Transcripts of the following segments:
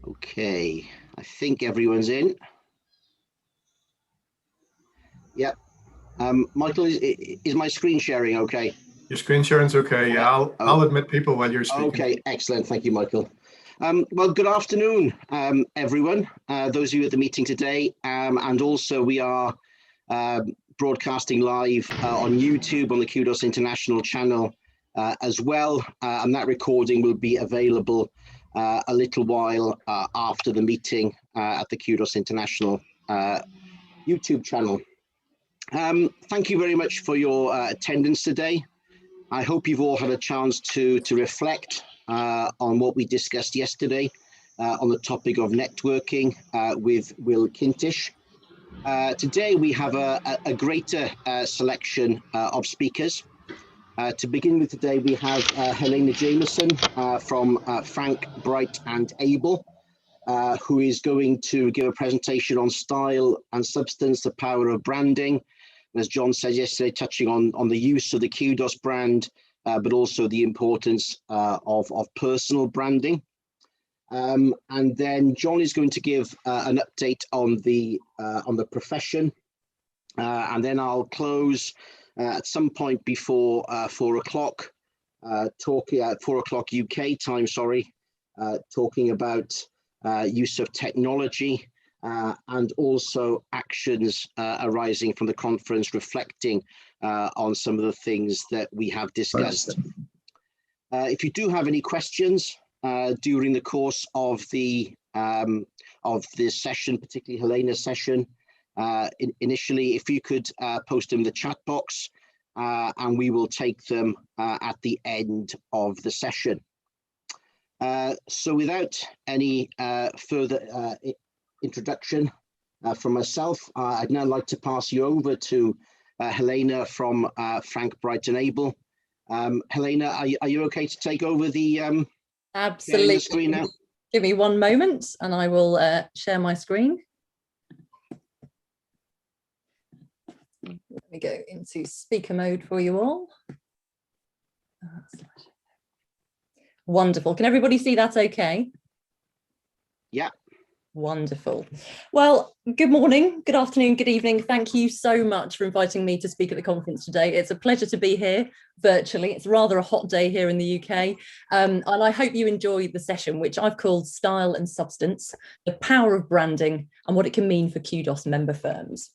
Okay, I think everyone's in. Yep. Michael, is my screen sharing okay? Your screen sharing's okay. Yeah, I'll admit people while you're speaking. Okay, excellent. Thank you, Michael. Well, good afternoon, everyone. Those of you at the meeting today, and also we are broadcasting live on YouTube on the Kudos International channel as well, and that recording will be available a little while after the meeting at the Kudos International YouTube channel. Thank you very much for your attendance today. I hope you've all had a chance to reflect on what we discussed yesterday on the topic of networking with Will Kintish. Today we have a greater selection of speakers. To begin with today, we have Helena Jameson from Frank, Bright and Able, who is going to give a presentation on style and substance, the power of branding. As John said yesterday, touching on the use of the Kudos brand, but also the importance of personal branding. And then John is going to give an update on the profession, and then I'll close at some point before 4 o'clock, talking at 4 o'clock UK time. Sorry, talking about use of technology. And also actions arising from the conference, reflecting on some of the things that we have discussed. If you do have any questions during the course of this session, particularly Helena's session, initially, if you could post them in the chat box, and we will take them at the end of the session. So without any further introduction from myself, I'd now like to pass you over to Helena from Frank, Bright and Able. Helena, are you okay to take over the Absolutely. The screen now? Give me one moment and I will share my screen. Let me go into speaker mode for you all. Wonderful. Can everybody see that okay? Yeah. Wonderful. Well, good morning, good afternoon, good evening. Thank you so much for inviting me to speak at the conference today. It's a pleasure to be here virtually. It's rather a hot day here in the UK. And I hope you enjoy the session, which I've called Style and Substance, the Power of Branding and what it can mean for Kudos member firms.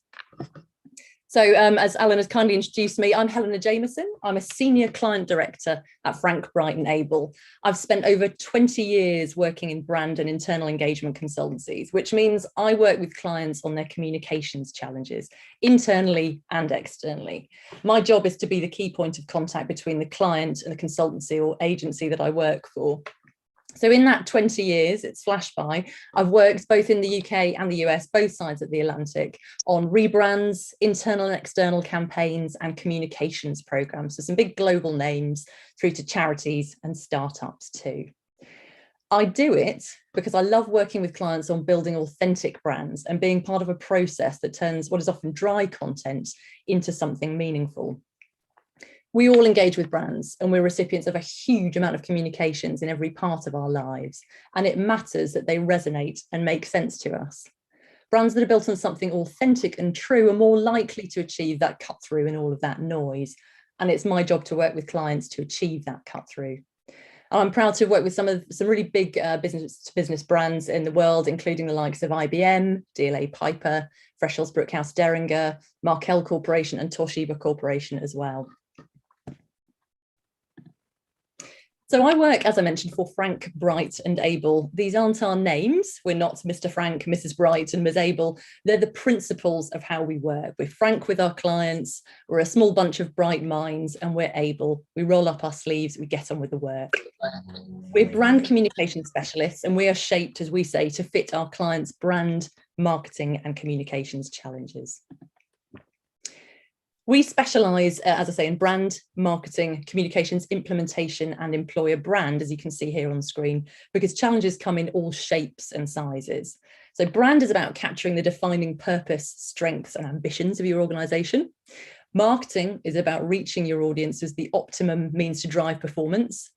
So as Alan has kindly introduced me, I'm Helena Jameson. I'm a Senior Client Director at Frank, Bright and Able. I've spent over 20 years working in brand and internal engagement consultancies, which means I work with clients on their communications challenges, internally and externally. My job is to be the key point of contact between the client and the consultancy or agency that I work for. So in that 20 years, it's flashed by, I've worked both in the UK and the US, both sides of the Atlantic, on rebrands, internal and external campaigns and communications programs. So some big global names through to charities and startups too. I do it because I love working with clients on building authentic brands and being part of a process that turns what is often dry content into something meaningful. We all engage with brands and we're recipients of a huge amount of communications in every part of our lives. And it matters that they resonate and make sense to us. Brands that are built on something authentic and true are more likely to achieve that cut through in all of that noise. And it's my job to work with clients to achieve that cut through. I'm proud to work with some really big business-to-business brands in the world, including the likes of IBM, DLA Piper, Freshels Brookhouse Derringer, Markel Corporation and Toshiba Corporation as well. So I work, as I mentioned, for Frank, Bright and Able. These aren't our names. We're not Mr. Frank, Mrs. Bright and Ms. Able. They're the principles of how we work. We're frank with our clients. We're a small bunch of bright minds and we're able. We roll up our sleeves. We get on with the work. We're brand communication specialists and we are shaped, as we say, to fit our clients' brand, marketing and communications challenges. We specialise, as I say, in brand, marketing, communications, implementation and employer brand, as you can see here on screen, because challenges come in all shapes and sizes. So brand is about capturing the defining purpose, strengths and ambitions of your organisation. Marketing is about reaching your audience as the optimum means to drive performance.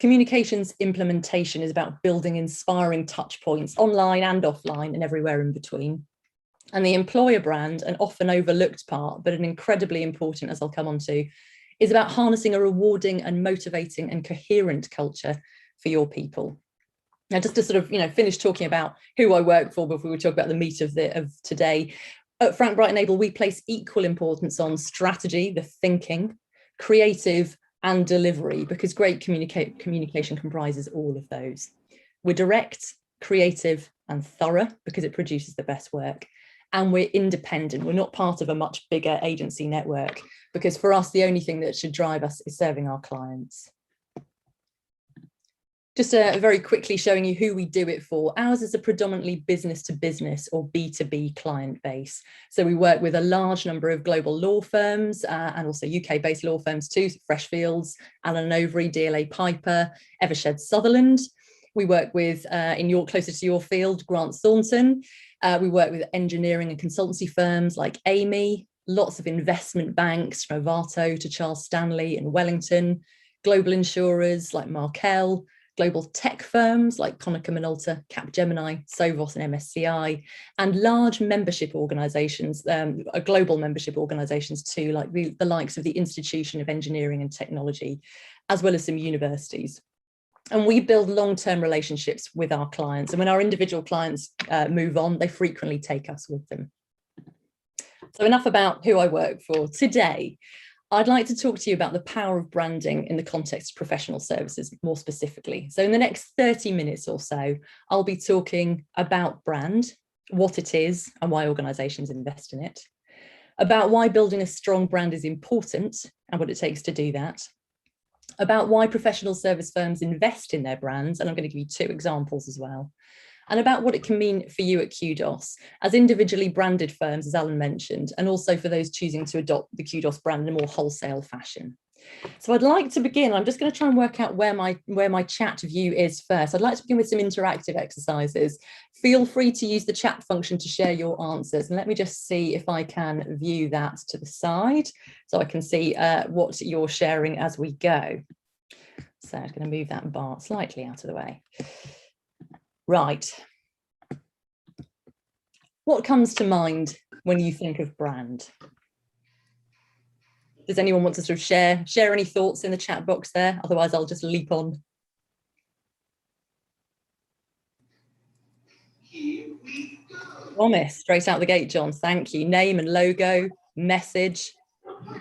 Communications implementation is about building inspiring touch points online and offline and everywhere in between. And the employer brand, an often overlooked part, but an incredibly important, as I'll come on to, is about harnessing a rewarding and motivating and coherent culture for your people. Now, just to sort of, finish talking about who I work for before we talk about the meat of today, at Frank Bright Enable, we place equal importance on strategy, the thinking, creative and delivery, because great communication comprises all of those. We're direct, creative and thorough because it produces the best work. And we're independent. We're not part of a much bigger agency network, because for us, the only thing that should drive us is serving our clients. Just very quickly showing you who we do it for. Ours is a predominantly business to business or B2B client base. So we work with a large number of global law firms and also UK based law firms too, Freshfields, Allen & Overy, DLA Piper, Evershed Sutherland. We work with, closer to your field, Grant Thornton. We work with engineering and consultancy firms like Amy, lots of investment banks from Avato to Charles Stanley and Wellington, global insurers like Markel, global tech firms like Konica Minolta, Capgemini, Sovos and MSCI, and large membership organisations, global membership organisations too, like the likes of the Institution of Engineering and Technology, as well as some universities. And we build long-term relationships with our clients. And when our individual clients move on, they frequently take us with them. So enough about who I work for. Today, I'd like to talk to you about the power of branding in the context of professional services more specifically. So in the next 30 minutes or so, I'll be talking about brand, what it is and why organisations invest in it, about why building a strong brand is important and what it takes to do that, about why professional service firms invest in their brands, and I'm going to give you 2 examples as well, and about what it can mean for you at Kudos as individually branded firms, as Alan mentioned, and also for those choosing to adopt the Kudos brand in a more wholesale fashion. So I'd like to begin. I'm just going to try and work out where my chat view is first. I'd like to begin with some interactive exercises. Feel free to use the chat function to share your answers. And let me just see if I can view that to the side so I can see what you're sharing as we go. So I'm going to move that bar slightly out of the way. Right. What comes to mind when you think of brand? Does anyone want to sort of share any thoughts in the chat box there? Otherwise, I'll just leap on. Promise, straight out the gate, John. Thank you. Name and logo, message.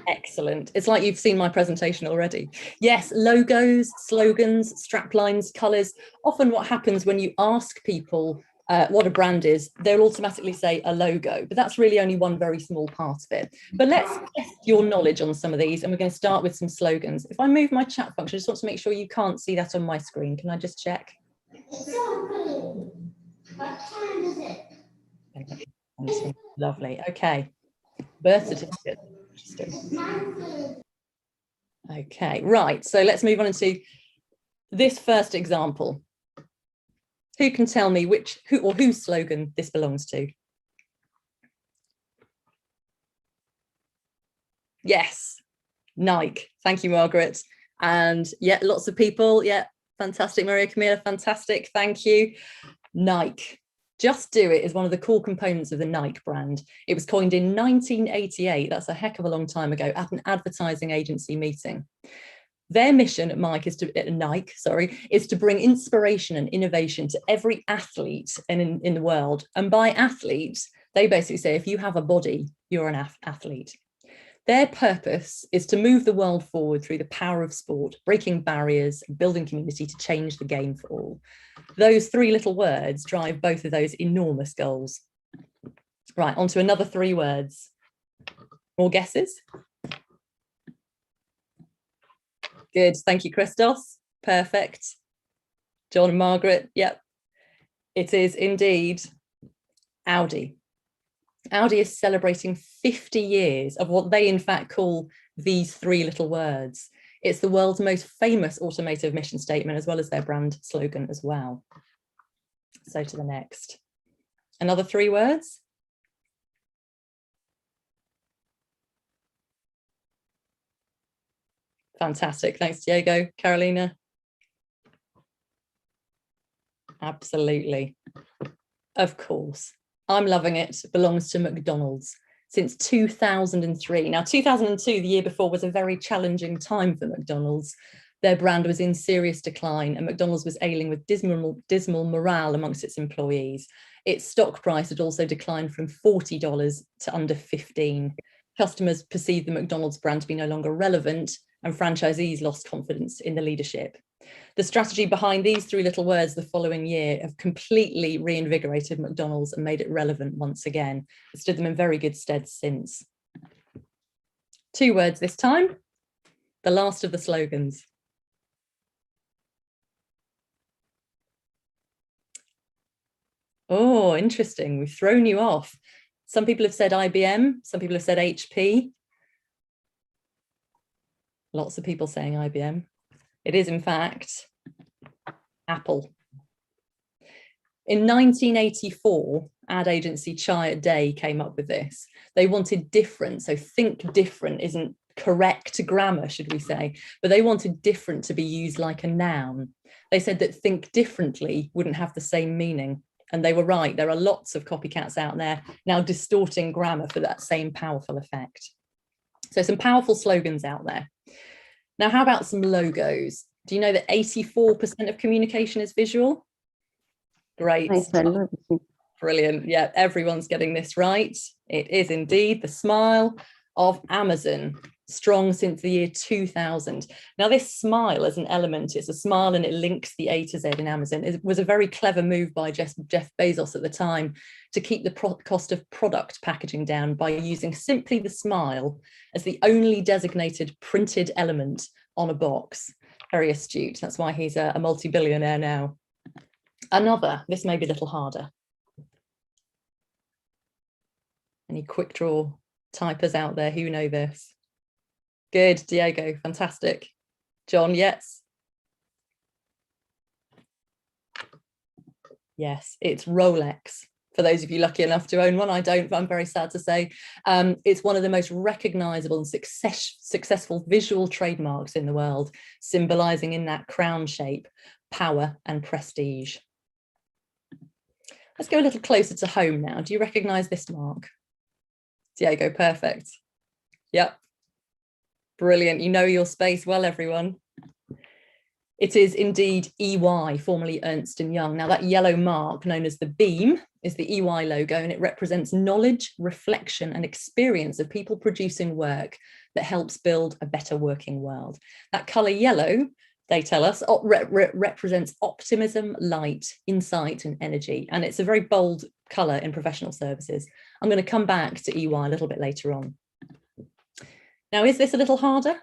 Excellent. It's like you've seen my presentation already. Yes, logos, slogans, straplines, colours. Often what happens when you ask people what a brand is, they'll automatically say a logo, but that's really only one very small part of it. But let's test your knowledge on some of these, and we're going to start with some slogans. If I move my chat function, I just want to make sure you can't see that on my screen. Can I just check? What time is it? Lovely. Okay. Birth certificate. Okay, right. So let's move on into this first example. Who can tell me whose slogan this belongs to? Yes, Nike. Thank you, Margaret. And yeah, lots of people. Yeah, fantastic, Maria Camilla. Fantastic. Thank you. Nike. Just Do It is one of the core components of the Nike brand. It was coined in 1988. That's a heck of a long time ago at an advertising agency meeting. Their mission at Nike is to bring inspiration and innovation to every athlete in the world. And by athletes, they basically say, if you have a body, you're an athlete. Their purpose is to move the world forward through the power of sport, breaking barriers, building community to change the game for all. Those 3 little words drive both of those enormous goals. Right, on to another 3 words. More guesses? Good, thank you, Christos. Perfect. John and Margaret, yep. It is indeed Audi. Audi is celebrating 50 years of what they in fact call these 3 little words. It's the world's most famous automotive mission statement, as well as their brand slogan as well. So to the next. Another 3 words. Fantastic. Thanks, Diego. Carolina. Absolutely. Of course. I'm loving it. It belongs to McDonald's since 2003. Now, 2002, the year before, was a very challenging time for McDonald's. Their brand was in serious decline and McDonald's was ailing with dismal morale amongst its employees. Its stock price had also declined from $40 to under $15. Customers perceived the McDonald's brand to be no longer relevant and franchisees lost confidence in the leadership. The strategy behind these three little words the following year have completely reinvigorated McDonald's and made it relevant once again. It stood them in very good stead since. 2 words this time, the last of the slogans. Oh, interesting. We've thrown you off. Some people have said IBM, some people have said HP. Lots of people saying IBM. It is, in fact, Apple. In 1984, ad agency Chiat Day came up with this. They wanted different, so think different isn't correct grammar, should we say, but they wanted different to be used like a noun. They said that think differently wouldn't have the same meaning. And they were right. There are lots of copycats out there now distorting grammar for that same powerful effect. So some powerful slogans out there. Now, how about some logos? Do you know that 84% of communication is visual? Great. Brilliant. Yeah, everyone's getting this right. It is indeed the smile of Amazon, strong since the year 2000. Now, this smile as an element, it's a smile and it links the A to Z in Amazon. It was a very clever move by Jeff Bezos at the time to keep the cost of product packaging down by using simply the smile as the only designated printed element on a box. Very astute. That's why he's a multi-billionaire now. Another, this may be a little harder. Any quick draw typers out there who know this? Good, Diego, fantastic. John, yes. Yes, it's Rolex. For those of you lucky enough to own one, I don't, but I'm very sad to say. It's one of the most recognizable and successful visual trademarks in the world, symbolizing in that crown shape, power and prestige. Let's go a little closer to home now. Do you recognize this mark? Diego, perfect. Yep. Brilliant. You know your space well, everyone. It is indeed EY, formerly Ernst & Young. Now, that yellow mark known as the beam is the EY logo, and it represents knowledge, reflection, and experience of people producing work that helps build a better working world. That colour yellow, they tell us, represents optimism, light, insight, and energy. And it's a very bold colour in professional services. I'm going to come back to EY a little bit later on. Now, is this a little harder?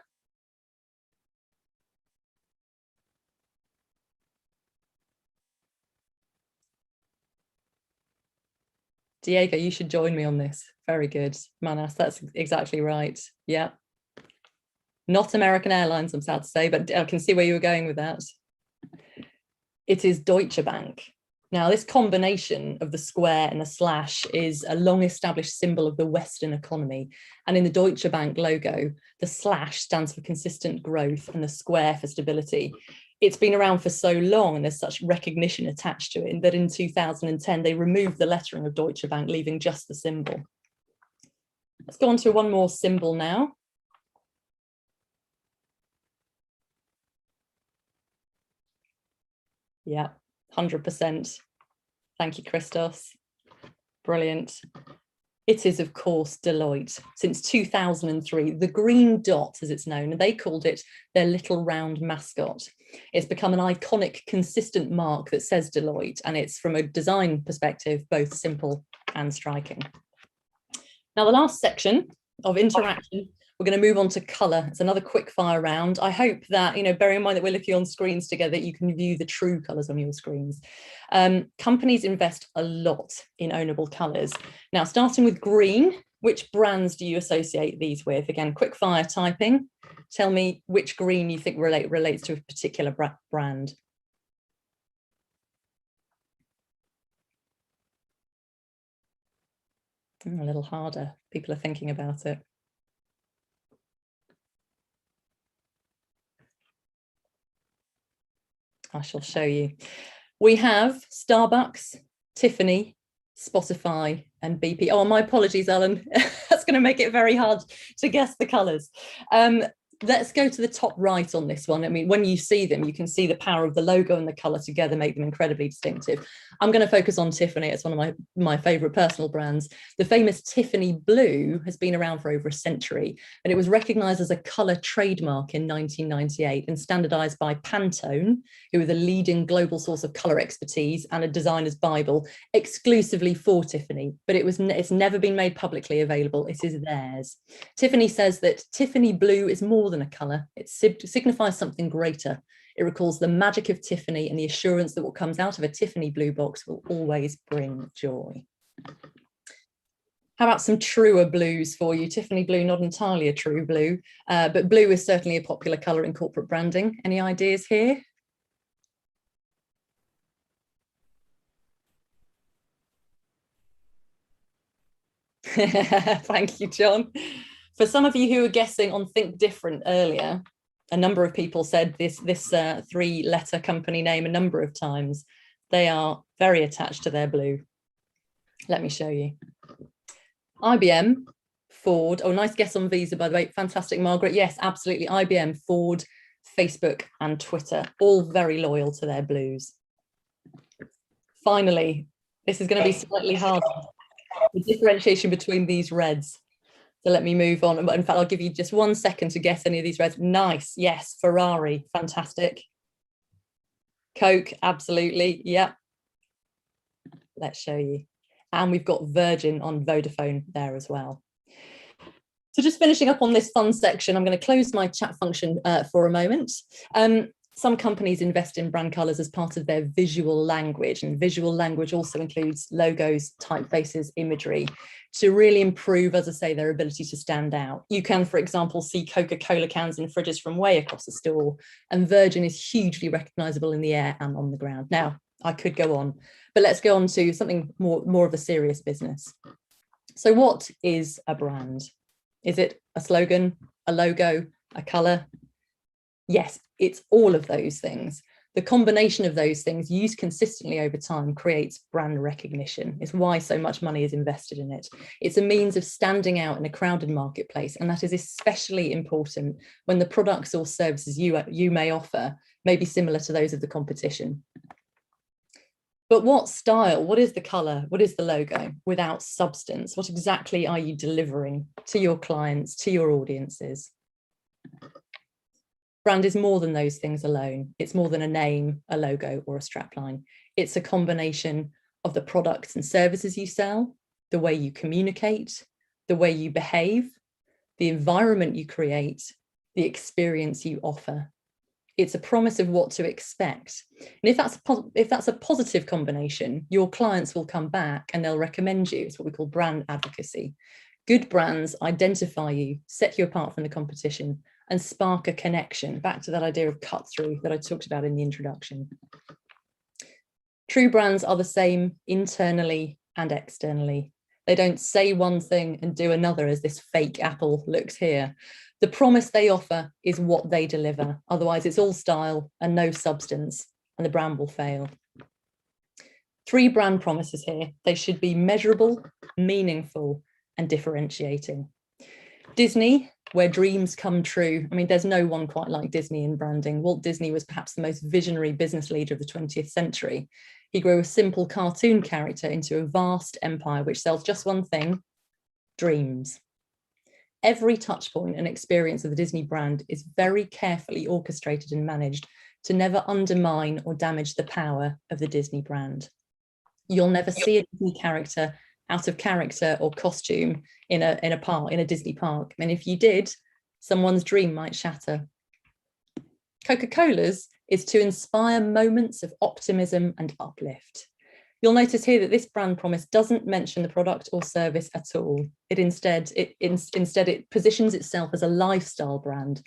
Diego, you should join me on this. Very good. Manas, that's exactly right. Yeah. Not American Airlines, I'm sad to say, but I can see where you were going with that. It is Deutsche Bank. Now, this combination of the square and the slash is a long established symbol of the Western economy. And in the Deutsche Bank logo, the slash stands for consistent growth and the square for stability. It's been around for so long and there's such recognition attached to it that in 2010, they removed the lettering of Deutsche Bank, leaving just the symbol. Let's go on to one more symbol now. Yeah, 100%. Thank you, Christos. Brilliant. It is, of course, Deloitte. Since 2003, the green dot, as it's known, and they called it their little round mascot. It's become an iconic, consistent mark that says Deloitte, and it's, from a design perspective, both simple and striking. Now, the last section of interaction, we're going to move on to colour. It's another quick fire round. I hope that, bearing in mind that we're looking on screens together, you can view the true colours on your screens. Companies invest a lot in ownable colours. Now, starting with green, which brands do you associate these with? Again, quick fire typing. Tell me which green you think relates to a particular brand. A little harder. People are thinking about it. I shall show you. We have Starbucks, Tiffany, Spotify, and BP. Oh, my apologies, Alan. That's going to make it very hard to guess the colours. Let's go to the top right on this one. I mean, when you see them, you can see the power of the logo and the colour together make them incredibly distinctive. I'm going to focus on Tiffany. It's one of my favourite personal brands. The famous Tiffany blue has been around for over a century, and it was recognised as a colour trademark in 1998 and standardised by Pantone, who are the leading global source of colour expertise and a designer's Bible, exclusively for Tiffany. But it's never been made publicly available. It is theirs. Tiffany says that Tiffany blue is more than a colour. It signifies something greater. It recalls the magic of Tiffany and the assurance that what comes out of a Tiffany blue box will always bring joy. How about some truer blues for you? Tiffany blue, not entirely a true blue, but blue is certainly a popular colour in corporate branding. Any ideas here? Thank you, John. For some of you who were guessing on Think Different earlier, a number of people said this three-letter company name a number of times. They are very attached to their blue. Let me show you. IBM, Ford. Oh, nice guess on Visa, by the way. Fantastic, Margaret. Yes, absolutely. IBM, Ford, Facebook, and Twitter, all very loyal to their blues. Finally, this is going to be slightly harder. The differentiation between these reds. So let me move on. In fact, I'll give you just 1 second to guess any of these reds. Nice. Yes. Ferrari. Fantastic. Coke. Absolutely. Yeah. Let's show you. And we've got Virgin on Vodafone there as well. So just finishing up on this fun section, I'm going to close my chat function for a moment. Some companies invest in brand colours as part of their visual language, and visual language also includes logos, typefaces, imagery, to really improve, as I say, their ability to stand out. You can, for example, see Coca-Cola cans in fridges from way across the store, and Virgin is hugely recognisable in the air and on the ground. Now, I could go on, but let's go on to something more of a serious business. So what is a brand? Is it a slogan, a logo, a colour? Yes, it's all of those things. The combination of those things used consistently over time creates brand recognition. It's why so much money is invested in it. It's a means of standing out in a crowded marketplace, and that is especially important when the products or services you may offer may be similar to those of the competition. But what style, what is the colour, what is the logo without substance? What exactly are you delivering to your clients, to your audiences? Brand is more than those things alone. It's more than a name, a logo, or a strapline. It's a combination of the products and services you sell, the way you communicate, the way you behave, the environment you create, the experience you offer. It's a promise of what to expect. And if that's a positive combination, your clients will come back and they'll recommend you. It's what we call brand advocacy. Good brands identify you, set you apart from the competition, and spark a connection, back to that idea of cut through that I talked about in the introduction. True brands are the same internally and externally. They don't say one thing and do another, as this fake Apple looks here. The promise they offer is what they deliver. Otherwise, it's all style and no substance, and the brand will fail. 3 brand promises here. They should be measurable, meaningful, and differentiating. Disney, where dreams come true. I mean, there's no one quite like Disney in branding. Walt Disney was perhaps the most visionary business leader of the 20th century. He grew a simple cartoon character into a vast empire which sells just one thing: dreams. Every touch point and experience of the Disney brand is very carefully orchestrated and managed to never undermine or damage the power of the Disney brand. You'll never see a Disney character out of character or costume in a Disney park. And if you did, someone's dream might shatter. Coca-Cola's is to inspire moments of optimism and uplift. You'll notice here that this brand promise doesn't mention the product or service at all. Instead, it positions itself as a lifestyle brand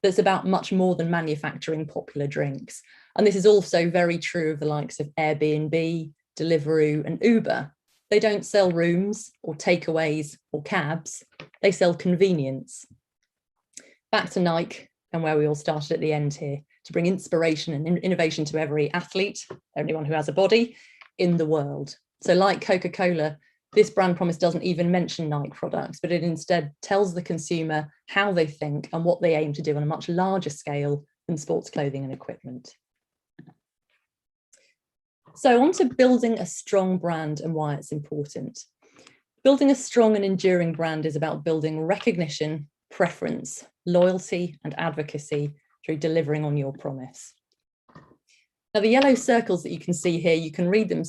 that's about much more than manufacturing popular drinks. And this is also very true of the likes of Airbnb, Deliveroo, and Uber. They don't sell rooms or takeaways or cabs. They sell convenience. Back to Nike, and where we all started at the end here. to bring inspiration and innovation to every athlete, anyone who has a body in the world. So like Coca-Cola, this brand promise doesn't even mention Nike products, but it instead tells the consumer how they think and what they aim to do on a much larger scale than sports clothing and equipment. So on to building a strong brand and why it's important. Building a strong and enduring brand is about building recognition, preference, loyalty, and advocacy through delivering on your promise. Now, the yellow circles that you can see here, you can read them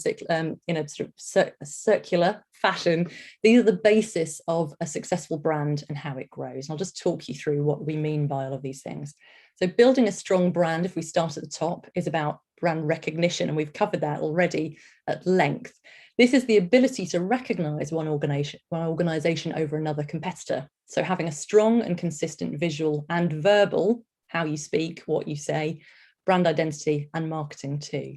in a sort of circular fashion. These are the basis of a successful brand and how it grows. And I'll just talk you through what we mean by all of these things. So building a strong brand, if we start at the top, is about brand recognition, and we've covered that already at length. This is the ability to recognize one organization over another competitor. So having a strong and consistent visual and verbal, how you speak, what you say, brand identity and marketing too.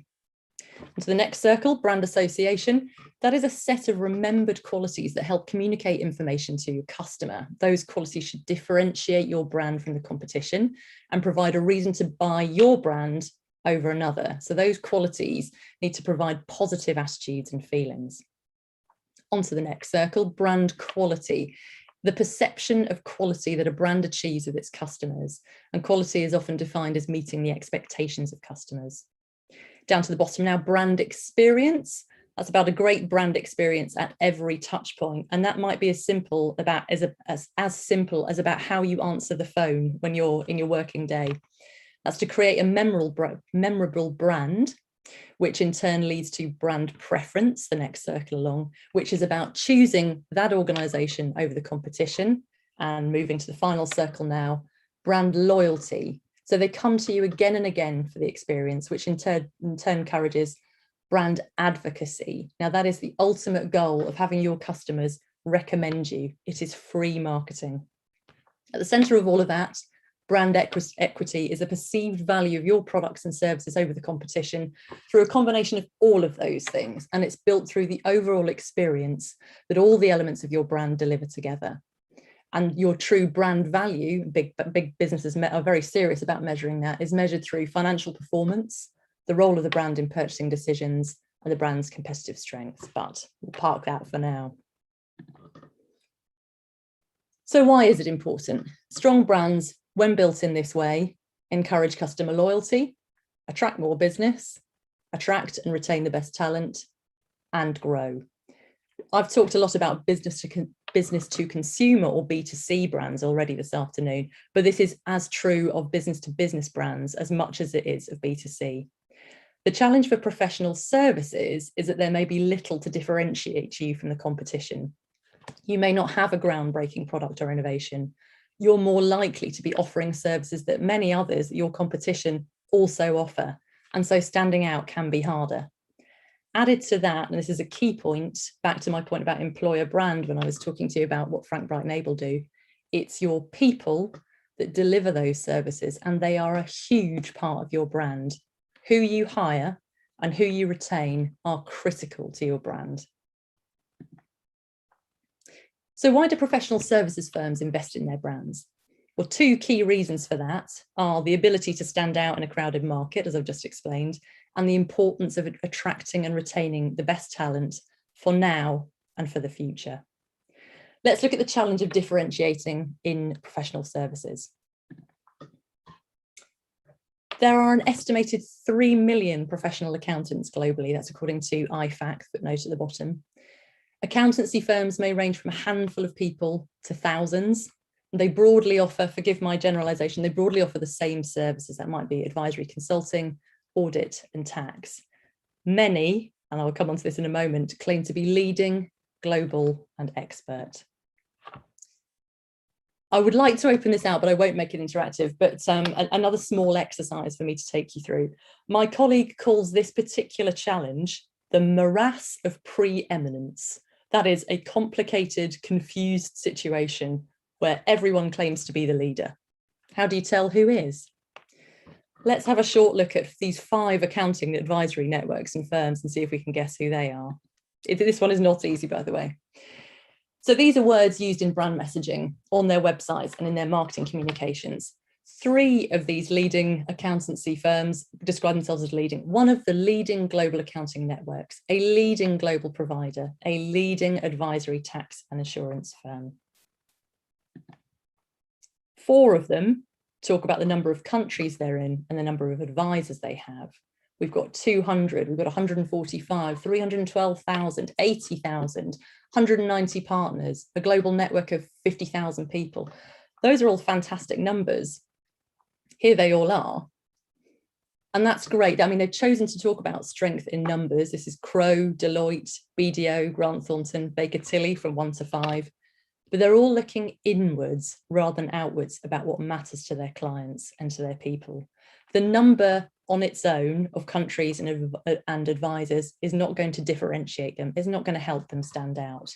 And to the next circle, brand association. That is a set of remembered qualities that help communicate information to your customer. Those qualities should differentiate your brand from the competition and provide a reason to buy your brand over another. So those qualities need to provide positive attitudes and feelings. On to the next circle, brand quality. The perception of quality that a brand achieves with its customers. And quality is often defined as meeting the expectations of customers. Down to the bottom now, brand experience. That's about a great brand experience at every touch point. And that might be as simple as about how you answer the phone when you're in your working day. That's to create a memorable brand, which in turn leads to brand preference, the next circle along, which is about choosing that organization over the competition. And moving to the final circle now, brand loyalty. So they come to you again and again for the experience, which in turn encourages brand advocacy. Now that is the ultimate goal of having your customers recommend you. It is free marketing. At the center of all of that, brand equity is the perceived value of your products and services over the competition through a combination of all of those things. And it's built through the overall experience that all the elements of your brand deliver together. And your true brand value, big businesses are very serious about measuring that, is measured through financial performance, the role of the brand in purchasing decisions, and the brand's competitive strengths. But we'll park that for now. So why is it important? Strong brands, when built in this way, encourage customer loyalty, attract more business, attract and retain the best talent, and grow. I've talked a lot about business to consumer or B2C brands already this afternoon, but this is as true of business to business brands as much as it is of B2C. The challenge for professional services is that there may be little to differentiate you from the competition. You may not have a groundbreaking product or innovation. You're more likely to be offering services that many others, your competition, also offer. And so standing out can be harder. Added to that, and this is a key point, back to my point about employer brand when I was talking to you about what Frank Bright and Abel do, it's your people that deliver those services, and they are a huge part of your brand. Who you hire and who you retain are critical to your brand. So why do professional services firms invest in their brands? Well, two key reasons for that are the ability to stand out in a crowded market, as I've just explained, and the importance of attracting and retaining the best talent for now and for the future. Let's look at the challenge of differentiating in professional services. There are an estimated 3 million professional accountants globally. That's according to IFAC, footnote at the bottom. Accountancy firms may range from a handful of people to thousands. They broadly offer, forgive my generalization, they broadly offer the same services. That might be advisory consulting, audit, and tax. Many, and I'll come on to this in a moment, claim to be leading, global, and expert. I would like to open this out, but I won't make it interactive, but another small exercise for me to take you through. My colleague calls this particular challenge the morass of preeminence. That is a complicated, confused situation where everyone claims to be the leader. How do you tell who is? Let's have a short look at these 5 accounting advisory networks and firms and see if we can guess who they are. This one is not easy, by the way. So these are words used in brand messaging on their websites and in their marketing communications. 3 of these leading accountancy firms describe themselves as leading. One of the leading global accounting networks, a leading global provider, a leading advisory tax and assurance firm. 4 of them talk about the number of countries they're in and the number of advisors they have. We've got 200, we've got 145, 312,000, 80,000, 190 partners, a global network of 50,000 people. Those are all fantastic numbers. Here they all are. And that's great. I mean, they've chosen to talk about strength in numbers. This is Crowe, Deloitte, BDO, Grant Thornton, Baker Tilly from 1 to 5. But they're all looking inwards rather than outwards about what matters to their clients and to their people. The number on its own of countries and advisors is not going to differentiate them, is not going to help them stand out.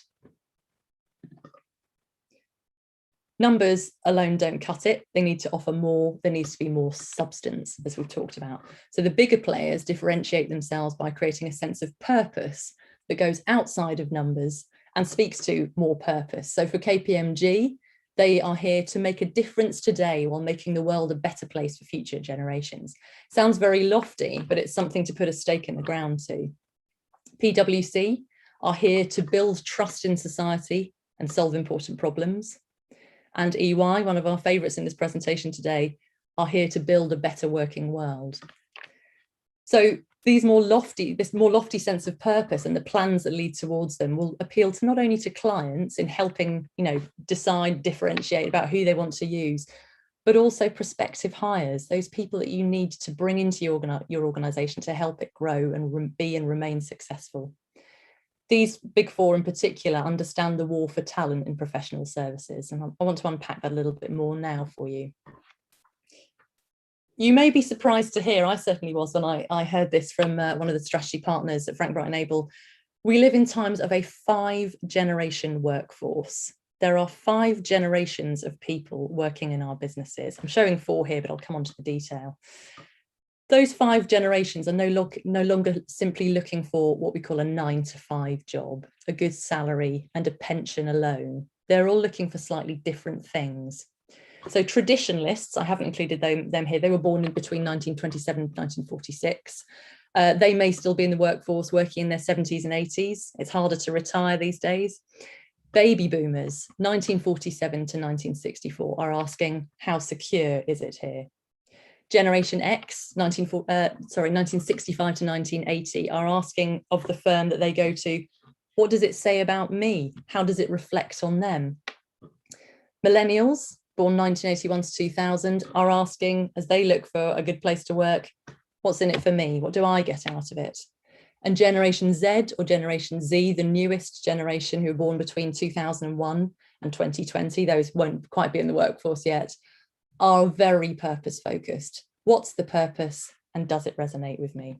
Numbers alone don't cut it. They need to offer more. There needs to be more substance, as we've talked about. So the bigger players differentiate themselves by creating a sense of purpose that goes outside of numbers and speaks to more purpose. So for KPMG, they are here to make a difference today while making the world a better place for future generations. Sounds very lofty, but it's something to put a stake in the ground to. PwC are here to build trust in society and solve important problems. And EY, one of our favourites in this presentation today, are here to build a better working world. So this more lofty sense of purpose and the plans that lead towards them will appeal to not only to clients in helping, decide, differentiate about who they want to use, but also prospective hires, those people that you need to bring into your organisation to help it grow and be and remain successful. These big 4 in particular understand the war for talent in professional services, and I want to unpack that a little bit more now for you. You may be surprised to hear, I certainly was when I heard this from one of the strategy partners at Frank Bright & Able. We live in times of a 5-generation workforce. There are 5 generations of people working in our businesses. I'm showing 4 here, but I'll come on to the detail. Those 5 generations are no longer simply looking for what we call a 9-to-5 job, a good salary and a pension alone. They're all looking for slightly different things. So traditionalists, I haven't included them here, they were born in between 1927 and 1946. They may still be in the workforce working in their 70s and 80s. It's harder to retire these days. Baby boomers, 1947 to 1964, are asking, how secure is it here? Generation X, 1965 to 1980, are asking of the firm that they go to, what does it say about me? How does it reflect on them? Millennials, born 1981 to 2000, are asking, as they look for a good place to work, what's in it for me? What do I get out of it? And Generation Z or Generation Z, the newest generation who were born between 2001 and 2020, those won't quite be in the workforce yet, are very purpose focused. What's the purpose and does it resonate with me?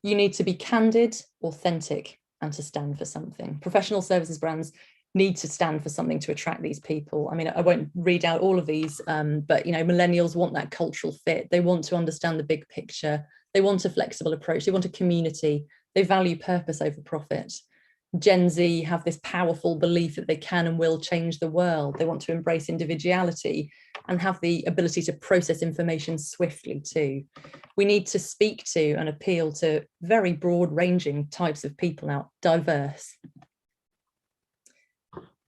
You need to be candid, authentic, and to stand for something. Professional services brands need to stand for something to attract these people. I mean, I won't read out all of these, but millennials want that cultural fit. They want to understand the big picture. They want a flexible approach. They want a community. They value purpose over profit. Gen Z have this powerful belief that they can and will change the world. They want to embrace individuality and have the ability to process information swiftly too. We need to speak to and appeal to very broad-ranging types of people now, diverse.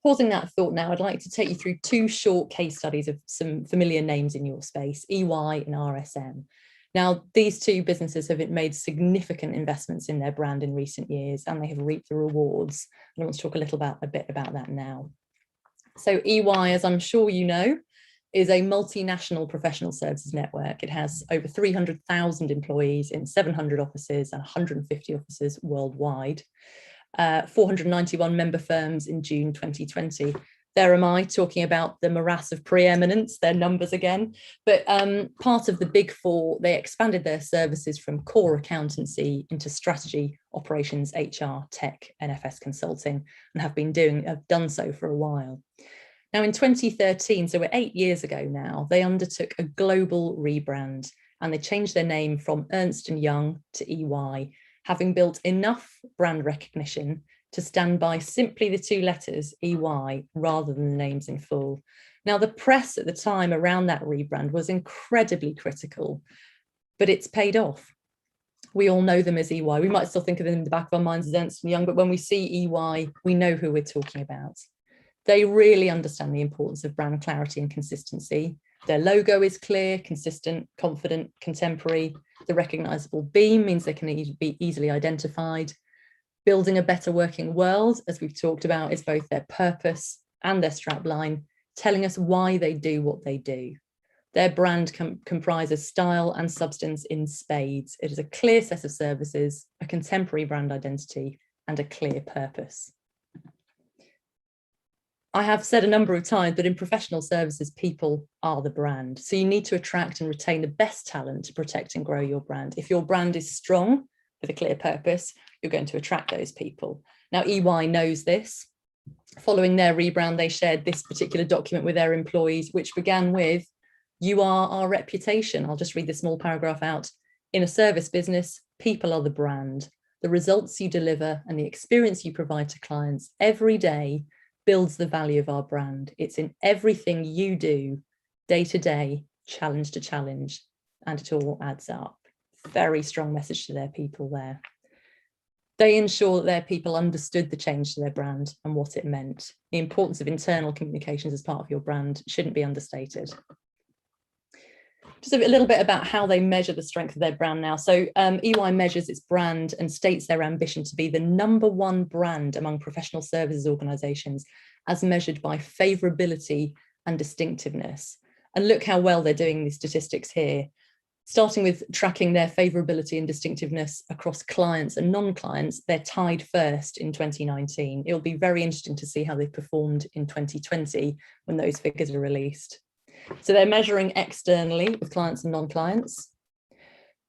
Pausing that thought now, I'd like to take you through 2 short case studies of some familiar names in your space, EY and RSM. Now, these 2 businesses have made significant investments in their brand in recent years, and they have reaped the rewards. And I want to talk a bit about that now. So EY, as I'm sure you know, is a multinational professional services network. It has over 300,000 employees in 700 offices and 150 offices worldwide. 491 member firms in June 2020. There am I talking about the morass of preeminence, their numbers again, but part of the big 4, they expanded their services from core accountancy into strategy, operations, HR, tech, NFS consulting, and have done so for a while. Now in 2013, so we're 8 years ago now, they undertook a global rebrand and they changed their name from Ernst & Young to EY, having built enough brand recognition to stand by simply the 2 letters EY rather than the names in full. Now, the press at the time around that rebrand was incredibly critical, but it's paid off. We all know them as EY. We might still think of them in the back of our minds as Ernst & Young, but when we see EY, we know who we're talking about. They really understand the importance of brand clarity and consistency. Their logo is clear, consistent, confident, contemporary. The recognizable beam means they can be easily identified. Building a better working world, as we've talked about, is both their purpose and their strapline, telling us why they do what they do. Their brand comprises style and substance in spades. It is a clear set of services, a contemporary brand identity, and a clear purpose. I have said a number of times that in professional services, people are the brand. So you need to attract and retain the best talent to protect and grow your brand. If your brand is strong with a clear purpose, you're going to attract those people. Now, EY knows this. Following their rebrand, they shared this particular document with their employees, which began with, "You are our reputation." I'll just read this small paragraph out. "In a service business, people are the brand. The results you deliver and the experience you provide to clients every day builds the value of our brand. It's in everything you do, day to day, challenge to challenge, and it all adds up." Very strong message to their people there. They ensure that their people understood the change to their brand and what it meant. The importance of internal communications as part of your brand shouldn't be understated. Just a little bit about how they measure the strength of their brand now. So EY measures its brand and states their ambition to be the #1 brand among professional services organisations, as measured by favourability and distinctiveness. And look how well they're doing these statistics here. Starting with tracking their favourability and distinctiveness across clients and non-clients, they're tied first in 2019. It'll be very interesting to see how they performed in 2020 when those figures are released. So they're measuring externally with clients and non-clients.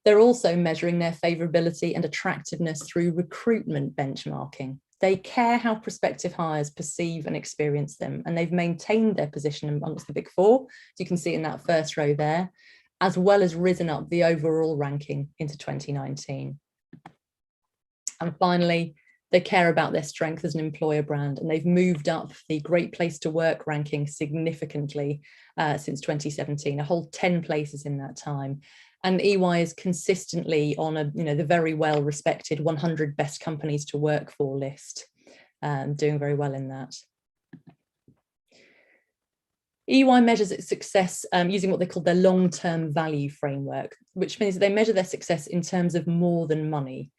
They're also measuring their favourability and attractiveness through recruitment benchmarking. They care how prospective hires perceive and experience them, and they've maintained their position amongst the Big Four, as you can see in that first row there, as well as risen up the overall ranking into 2019. And finally, they care about their strength as an employer brand, and they've moved up the Great Place to Work ranking significantly since 2017, a whole 10 places in that time. And EY is consistently on the very well respected 100 best companies to work for list, doing very well in that. EY measures its success using what they call their long-term value framework, which means they measure their success in terms of more than money.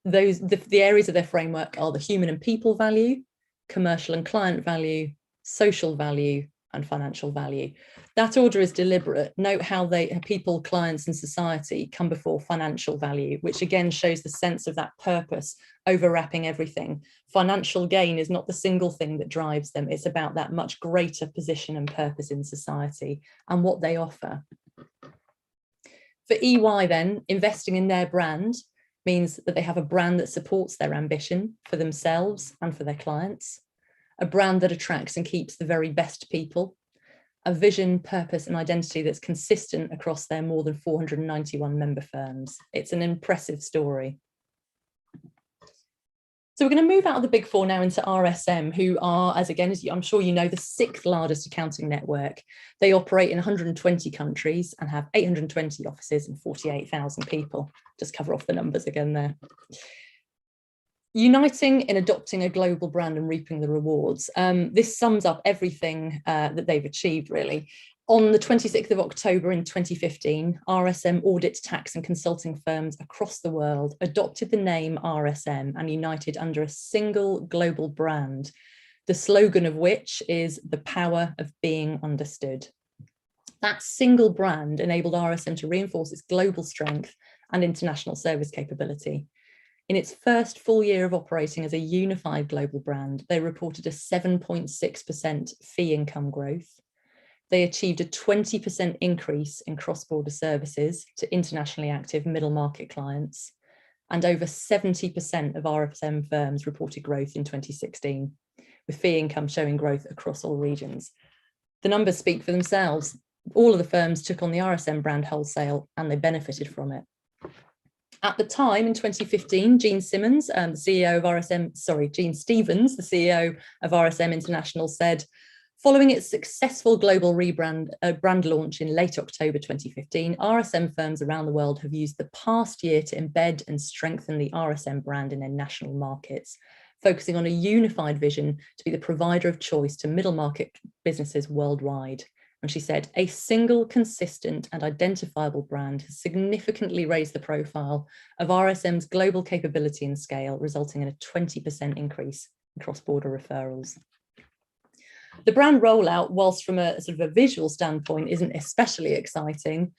The areas of their framework are the human and people value, commercial and client value, social value, and financial value. That order is deliberate. Note how people, clients, and society come before financial value, which again shows the sense of that purpose overwrapping everything. Financial gain is not the single thing that drives them. It's about that much greater position and purpose in society and what they offer. For EY then, investing in their brand means that they have a brand that supports their ambition for themselves and for their clients, a brand that attracts and keeps the very best people, a vision, purpose, and identity that's consistent across their more than 491 member firms. It's an impressive story. So we're going to move out of the Big Four now into RSM, who are, as I'm sure you know, the 6th largest accounting network. They operate in 120 countries and have 820 offices and 48,000 people. Just cover off the numbers again there. Uniting in adopting a global brand and reaping the rewards. This sums up everything that they've achieved, really. On the 26th of October in 2015, RSM audit, tax and consulting firms across the world adopted the name RSM and united under a single global brand, the slogan of which is "the power of being understood." That single brand enabled RSM to reinforce its global strength and international service capability. In its first full year of operating as a unified global brand, they reported a 7.6% fee income growth. They achieved a 20% increase in cross-border services to internationally active middle market clients, and over 70% of RSM firms reported growth in 2016, with fee income showing growth across all regions. The numbers speak for themselves. All of the firms took on the RSM brand wholesale, and they benefited from it. At the time, in 2015, Gene Stevens, the CEO of RSM International, said, Following its successful global brand launch in late October 2015, RSM firms around the world have used the past year to embed and strengthen the RSM brand in their national markets, focusing on a unified vision to be the provider of choice to middle market businesses worldwide. And she said, a single, consistent and identifiable brand has significantly raised the profile of RSM's global capability and scale, resulting in a 20% increase in cross-border referrals. The brand rollout, whilst from a sort of a visual standpoint isn't especially exciting,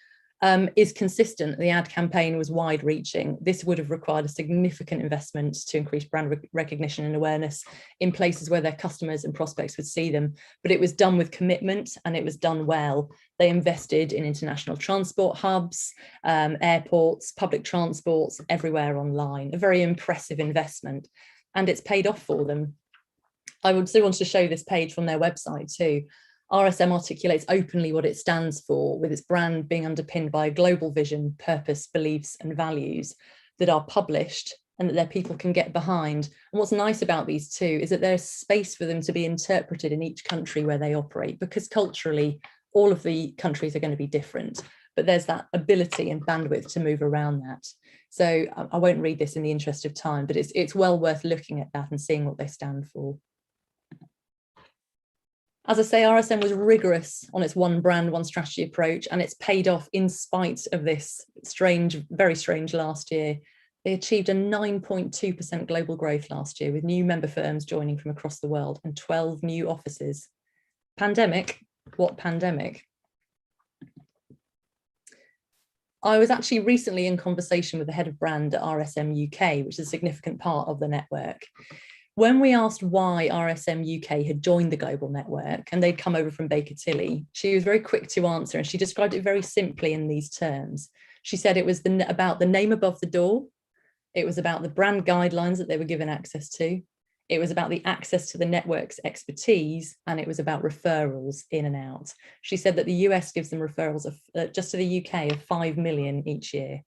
is consistent. The ad campaign was wide-reaching. This would have required a significant investment to increase brand recognition and awareness in places where their customers and prospects would see them, but it was done with commitment and it was done well. They invested in international transport hubs, airports, public transports, everywhere online, a very impressive investment, and it's paid off for them. I would still want to show this page from their website too. RSM articulates openly what it stands for, with its brand being underpinned by a global vision, purpose, beliefs, and values that are published and that their people can get behind. And what's nice about these two is that there's space for them to be interpreted in each country where they operate, because culturally, all of the countries are going to be different, but there's that ability and bandwidth to move around that. So I won't read this in the interest of time, but it's well worth looking at that and seeing what they stand for. As I say, RSM was rigorous on its one brand, one strategy approach, and it's paid off in spite of this strange, very strange last year. They achieved a 9.2% global growth last year, with new member firms joining from across the world and 12 new offices. Pandemic? What pandemic? I was actually recently in conversation with the head of brand at RSM UK, which is a significant part of the network. When we asked why RSM UK had joined the global network and they'd come over from Baker Tilly, she was very quick to answer, and she described it very simply in these terms. She said it was about the name above the door, it was about the brand guidelines that they were given access to, it was about the access to the network's expertise, and it was about referrals in and out. She said that the US gives them referrals of just to the UK of 5 million each year.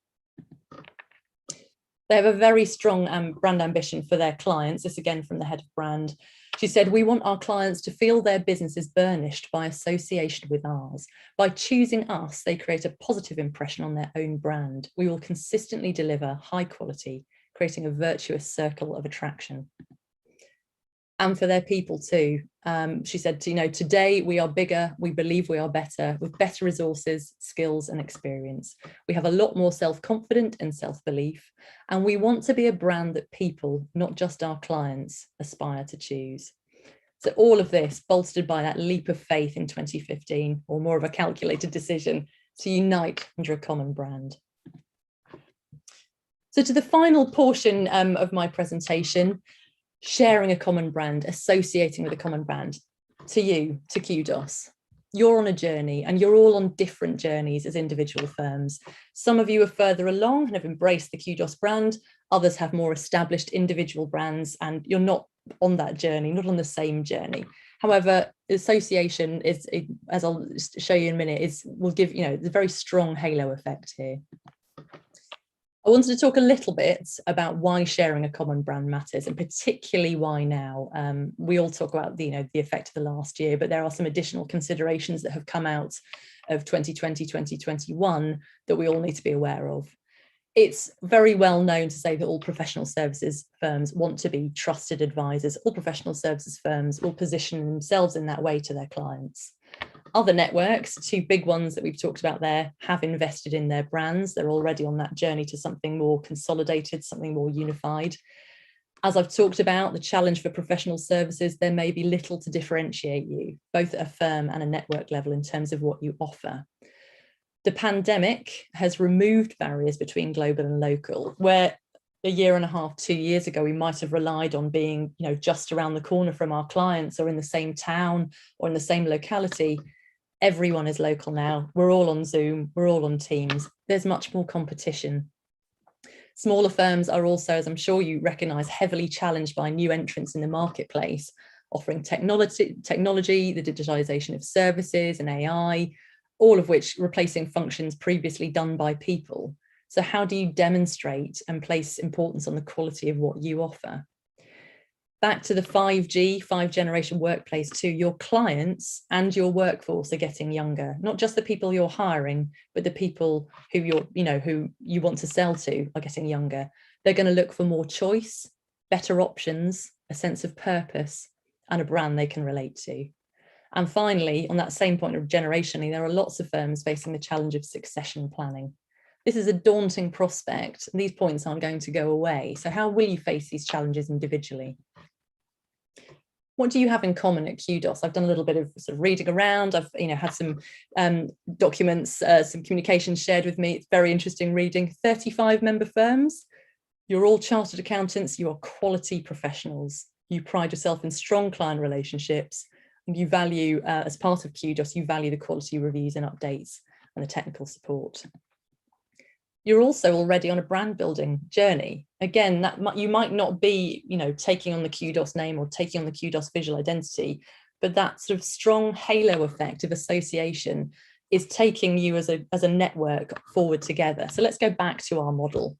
They have a very strong brand ambition for their clients. This again from the head of brand. She said, we want our clients to feel their business is burnished by association with ours. By choosing us, they create a positive impression on their own brand. We will consistently deliver high quality, creating a virtuous circle of attraction. And for their people too. She said, today we are bigger, we believe we are better, with better resources, skills and experience. We have a lot more self-confidence and self-belief, and we want to be a brand that people, not just our clients, aspire to choose. So all of this bolstered by that leap of faith in 2015, or more of a calculated decision to unite under a common brand. So to the final portion of my presentation, sharing a common brand, associating with a common brand. To you, to Kudos. You're on a journey, and you're all on different journeys as individual firms. Some of you are further along and have embraced the Kudos brand. Others have more established individual brands, and you're not on that journey, not on the same journey. However, association is, as I'll show you in a minute, will give, there's a very strong halo effect here. I wanted to talk a little bit about why sharing a common brand matters, and particularly why now. We all talk about the effect of the last year, but there are some additional considerations that have come out of 2020, 2021 that we all need to be aware of. It's very well known to say that all professional services firms want to be trusted advisors. All professional services firms will position themselves in that way to their clients. Other networks, two big ones that we've talked about there, have invested in their brands. They're already on that journey to something more consolidated, something more unified. As I've talked about, the challenge for professional services, there may be little to differentiate you, both at a firm and a network level, in terms of what you offer. The pandemic has removed barriers between global and local, where a year and a half, 2 years ago, we might have relied on being, just around the corner from our clients, or in the same town or in the same locality. Everyone is local now. We're all on Zoom, we're all on Teams. There's much more competition. Smaller firms are also, as I'm sure you recognise, heavily challenged by new entrants in the marketplace, offering technology, the digitalisation of services and AI, all of which replacing functions previously done by people. So how do you demonstrate and place importance on the quality of what you offer? Back to the 5G, 5 generation workplace too, your clients and your workforce are getting younger, not just the people you're hiring, but the people who who you want to sell to are getting younger. They're going to look for more choice, better options, a sense of purpose, and a brand they can relate to. And finally, on that same point of generationally, there are lots of firms facing the challenge of succession planning. This is a daunting prospect. These points aren't going to go away. So how will you face these challenges individually? What do you have in common at Kudos? I've done a little bit of sort of reading around. I've had some documents, some communications shared with me. It's very interesting reading. 35 member firms. You're all chartered accountants. You are quality professionals. You pride yourself in strong client relationships. And you value, as part of Kudos, you value the quality reviews and updates and the technical support. You're also already on a brand building journey. Again, you might not be, taking on the Kudos name or taking on the Kudos visual identity, but that sort of strong halo effect of association is taking you as a network forward together. So let's go back to our model.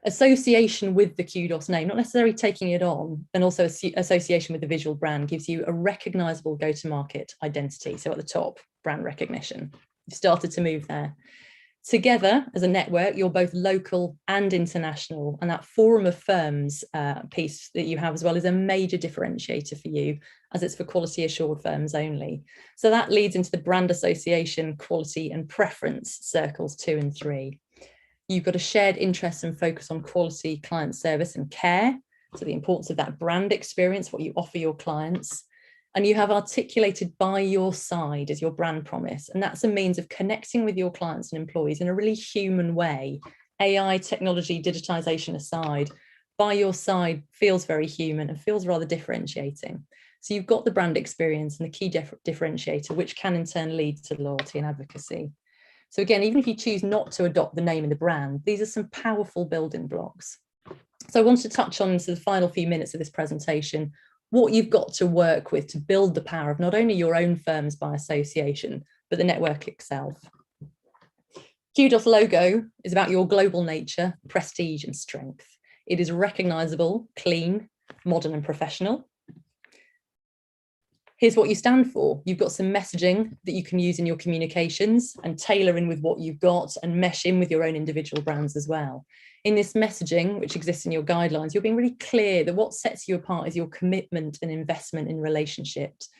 Association with the Kudos name, not necessarily taking it on, and also association with the visual brand gives you a recognizable go-to-market identity. So at the top, brand recognition. You've started to move there. Together as a network, you're both local and international, and that forum of firms piece that you have as well is a major differentiator for you, as it's for quality assured firms only. So that leads into the brand association, quality and preference circles 2 and 3. You've got a shared interest and focus on quality, client service and care. So the importance of that brand experience, what you offer your clients. And you have articulated by your side as your brand promise. And that's a means of connecting with your clients and employees in a really human way. AI, technology, digitization aside, by your side feels very human and feels rather differentiating. So you've got the brand experience and the key differentiator, which can in turn lead to loyalty and advocacy. So again, even if you choose not to adopt the name and the brand, these are some powerful building blocks. So I want to touch on the final few minutes of this presentation, what you've got to work with to build the power of not only your own firms by association, but the network itself. Kudos logo is about your global nature, prestige and strength. It is recognizable, clean, modern and professional. Here's what you stand for. You've got some messaging that you can use in your communications and tailor in with what you've got and mesh in with your own individual brands as well. In this messaging, which exists in your guidelines, you're being really clear that what sets you apart is your commitment and investment in relationships,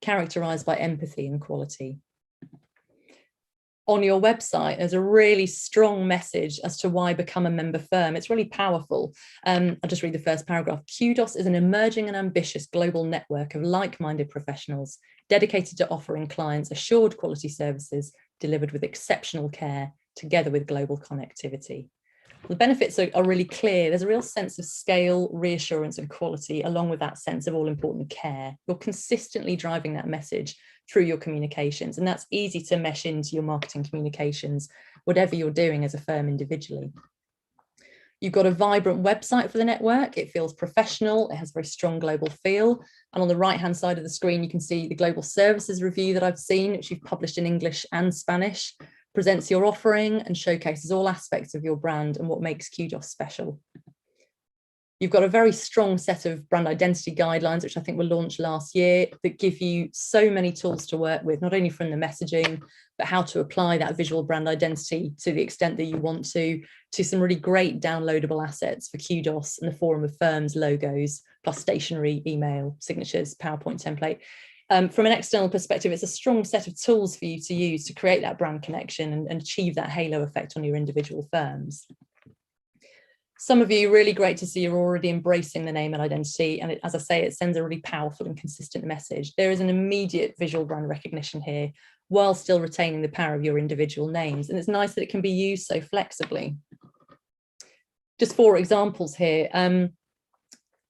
characterized by empathy and quality. On your website, there's a really strong message as to why become a member firm. It's really powerful. I'll just read the first paragraph. Kudos is an emerging and ambitious global network of like-minded professionals dedicated to offering clients assured quality services delivered with exceptional care, together with global connectivity. The benefits are really clear. There's a real sense of scale, reassurance and quality, along with that sense of all important care. You're consistently driving that message through your communications, and that's easy to mesh into your marketing communications, whatever you're doing as a firm individually. You've got a vibrant website for the network. It feels professional. It has a very strong global feel. And on the right-hand side of the screen, you can see the global services review that I've seen, which you've published in English and Spanish, presents your offering and showcases all aspects of your brand and what makes Kudos special. You've got a very strong set of brand identity guidelines, which I think were launched last year, that give you so many tools to work with, not only from the messaging, but how to apply that visual brand identity to the extent that you want to some really great downloadable assets for Kudos and the forum of firms, logos, plus stationery, email, signatures, PowerPoint template. From an external perspective, it's a strong set of tools for you to use to create that brand connection and achieve that halo effect on your individual firms. Some of you, really great to see you're already embracing the name and identity. And as I say, it sends a really powerful and consistent message. There is an immediate visual brand recognition here, while still retaining the power of your individual names. And it's nice that it can be used so flexibly. Just 4 examples here.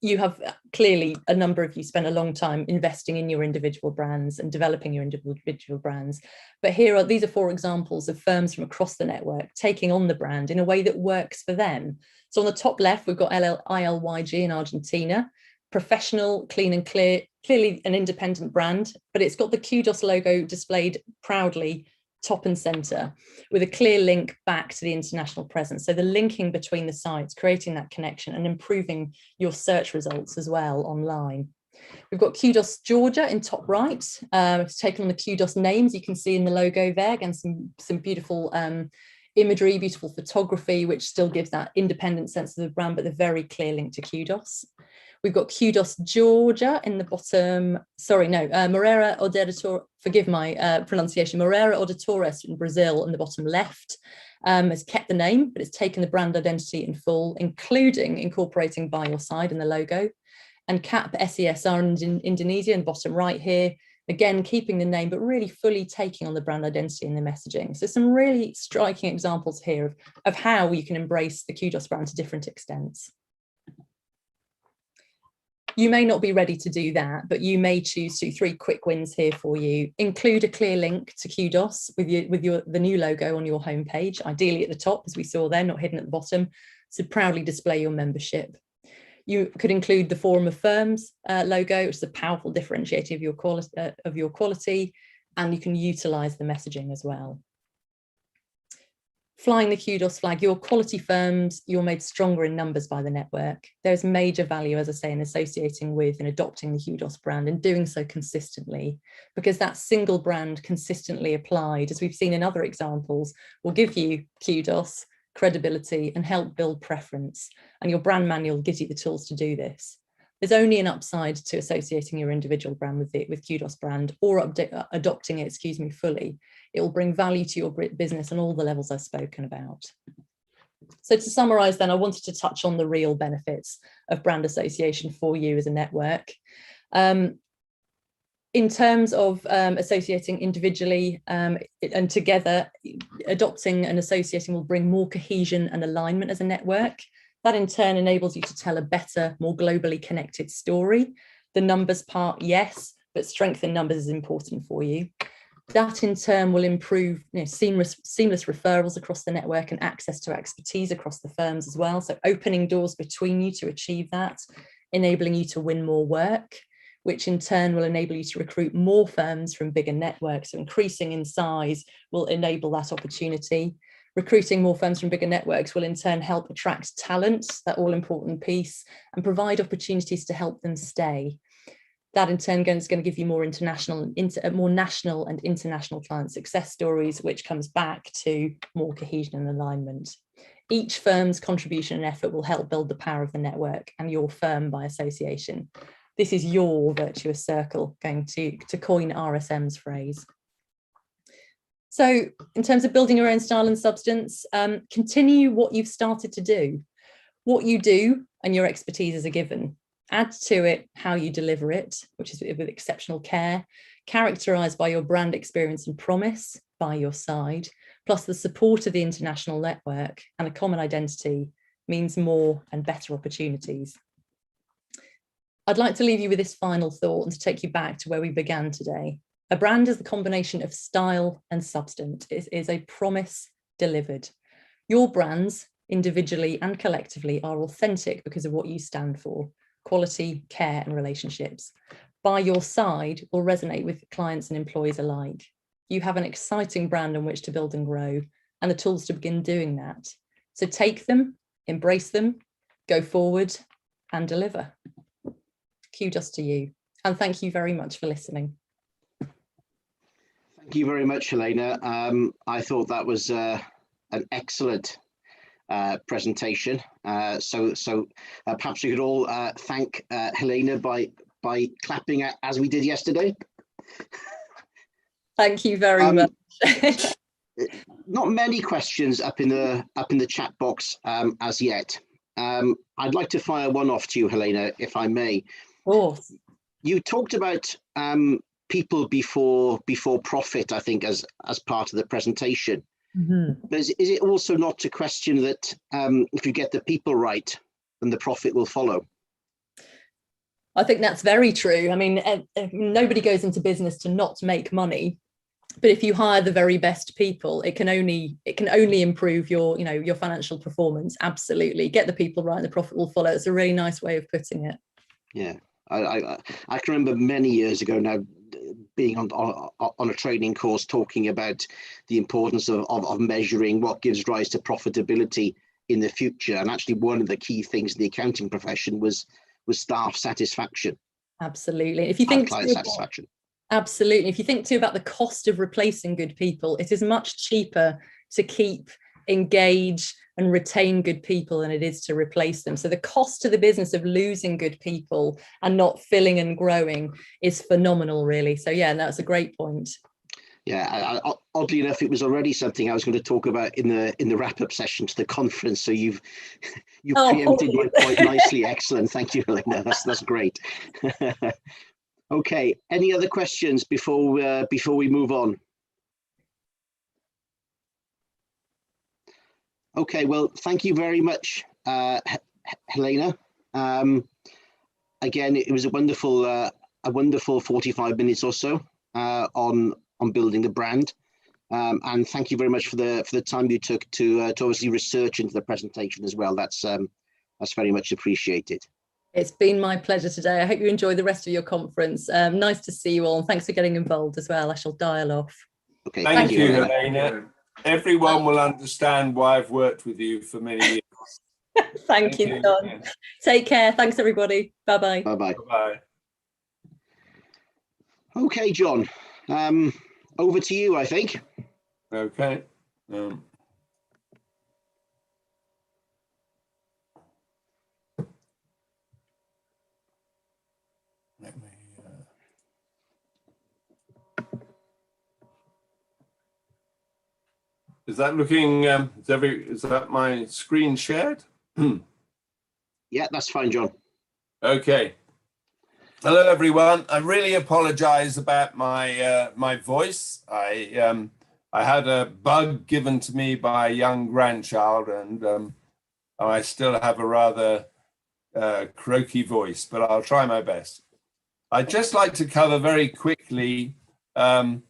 You have clearly, a number of you spent a long time investing in your individual brands and developing your individual brands. But these are 4 examples of firms from across the network taking on the brand in a way that works for them. So on the top left, we've got ILYG in Argentina, professional, clean and clear, clearly an independent brand, but it's got the Kudos logo displayed proudly top and center, with a clear link back to the international presence. So the linking between the sites, creating that connection and improving your search results as well online. We've got Kudos Georgia in top right. It's taken on the Kudos names you can see in the logo there. Again, some beautiful imagery, beautiful photography, which still gives that independent sense of the brand, but the very clear link to Kudos. We've got Kudos Georgia in the bottom. Sorry, no, Moreira Auditor, forgive my pronunciation, Moreira Auditores in Brazil in the bottom left. Has kept the name, but it's taken the brand identity in full, including incorporating by your side in the logo. And CAP SESR in Indonesia in the bottom right here, again, keeping the name, but really fully taking on the brand identity and the messaging. So some really striking examples here of how you can embrace the Kudos brand to different extents. You may not be ready to do that, but you may choose to. 3 quick wins here for you. Include a clear link to Kudos with the new logo on your homepage, ideally at the top, as we saw there, not hidden at the bottom, to proudly display your membership. You could include the Forum of Firms logo, which is a powerful differentiator of your quality, and you can utilize the messaging as well. Flying the Kudos flag, your quality firms, you're made stronger in numbers by the network. There's major value, as I say, in associating with and adopting the Kudos brand and doing so consistently, because that single brand consistently applied, as we've seen in other examples, will give you Kudos credibility and help build preference. And your brand manual gives you the tools to do this. There's only an upside to associating your individual brand with Kudos brand or adopting it, fully. It will bring value to your business on all the levels I've spoken about. So to summarize then, I wanted to touch on the real benefits of brand association for you as a network. In terms of associating individually and together, adopting and associating will bring more cohesion and alignment as a network. That in turn enables you to tell a better, more globally connected story. The numbers part, yes, but strength in numbers is important for you. That in turn will improve seamless referrals across the network and access to expertise across the firms as well. So opening doors between you to achieve that, enabling you to win more work, which in turn will enable you to recruit more firms from bigger networks. So increasing in size will enable that opportunity. Recruiting more firms from bigger networks will in turn help attract talent, that all important piece, and provide opportunities to help them stay. That in turn is going to give you more more national and international client success stories, which comes back to more cohesion and alignment. Each firm's contribution and effort will help build the power of the network and your firm by association. This is your virtuous circle, going to coin RSM's phrase. So in terms of building your own style and substance, continue what you've started to do. What you do and your expertise is a given. Add to it how you deliver it, which is with exceptional care, characterized by your brand experience and promise by your side, plus the support of the international network and a common identity means more and better opportunities. I'd like to leave you with this final thought and to take you back to where we began today. A brand is the combination of style and substance. It is a promise delivered. Your brands, individually and collectively, are authentic because of what you stand for: quality, care, and relationships. By your side will resonate with clients and employees alike. You have an exciting brand on which to build and grow, and the tools to begin doing that. So take them, embrace them, go forward, and deliver. Kudos to you, and thank you very much for listening. Thank you very much, Helena. I thought that was an excellent presentation. So perhaps we could all thank Helena by clapping as we did yesterday. Thank you very much. Not many questions up in the chat box as yet. I'd like to fire one off to you, Helena, if I may. Of course. You talked about people before profit, I think, as part of the presentation. Mm-hmm. But is it also not a question that if you get the people right, then the profit will follow? I think that's very true. I mean, nobody goes into business to not make money, but if you hire the very best people, it can only improve your your financial performance. Absolutely, get the people right, and the profit will follow. It's a really nice way of putting it. Yeah, I can remember many years ago now being on a training course talking about the importance of measuring what gives rise to profitability in the future. And actually one of the key things in the accounting profession was staff satisfaction. Absolutely. If you think client satisfaction. Absolutely. If you think too about the cost of replacing good people, it is much cheaper to keep, engage and retain good people than it is to replace them. So the cost to the business of losing good people and not filling and growing is phenomenal, really. So yeah, that's a great point. Yeah, oddly enough, it was already something I was going to talk about in the wrap-up session to the conference. So you've preempted my point nicely. Excellent. Thank you, Helena. That's great. Okay. Any other questions before we move on? Okay. Well, thank you very much, Helena. Again, it was a wonderful 45 minutes or so on building the brand. And thank you very much for the time you took to obviously research into the presentation as well. That's very much appreciated. It's been my pleasure today. I hope you enjoy the rest of your conference. Nice to see you all, and thanks for getting involved as well. I shall dial off. Okay, thank you, Helena. Everyone will understand why I've worked with you for many years. Thank you, John. Take care. Thanks, everybody. Bye-bye. Bye-bye. Bye-bye. Okay, John. Over to you, I think. Okay. Let me. Is that looking? Is that my screen shared? Yeah, that's fine, John. Okay. Hello, everyone. I really apologize about my my voice. I had a bug given to me by a young grandchild, and I still have a rather croaky voice, but I'll try my best. I'd just like to cover very quickly our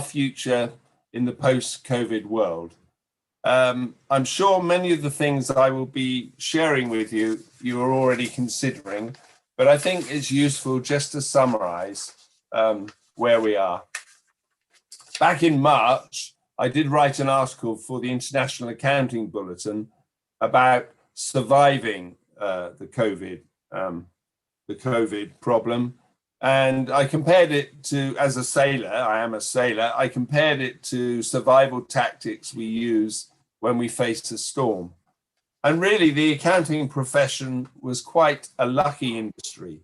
future in the post-COVID world. I'm sure many of the things I will be sharing with you, you are already considering, but I think it's useful just to summarize where we are. Back in March, I did write an article for the International Accounting Bulletin about surviving the COVID problem. And I compared it to, as a sailor, I am a sailor, I compared it to survival tactics we use when we face a storm. And really, the accounting profession was quite a lucky industry.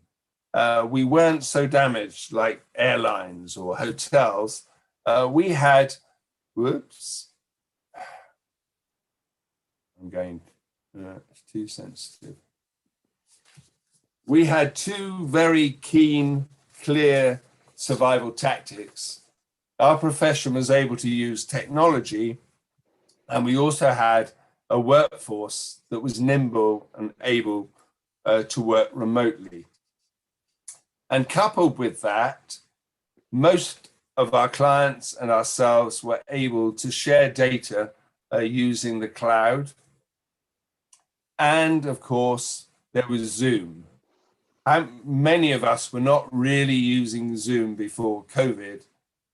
We weren't so damaged like airlines or hotels. We had, whoops, it's too sensitive. We had two very keen, clear survival tactics. Our profession was able to use technology, and we also had a workforce that was nimble and able to work remotely. And coupled with that, most of our clients and ourselves were able to share data using the cloud. And of course, there was Zoom. Many of us were not really using Zoom before COVID,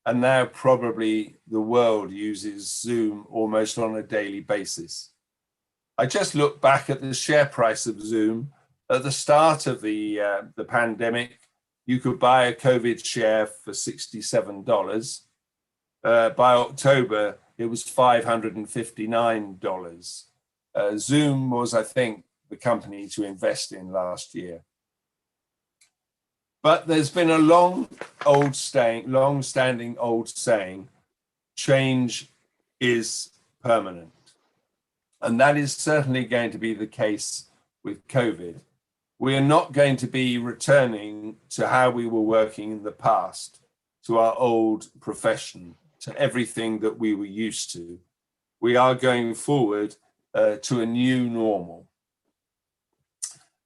and now probably the world uses Zoom almost on a daily basis. I just look back at the share price of Zoom. At the start of the pandemic, you could buy a COVID share for $67. By October, it was $559. Zoom was, I think, the company to invest in last year. But there's been a long-standing old saying, change is permanent. And that is certainly going to be the case with COVID. We are not going to be returning to how we were working in the past, to our old profession, to everything that we were used to. We are going forward to a new normal.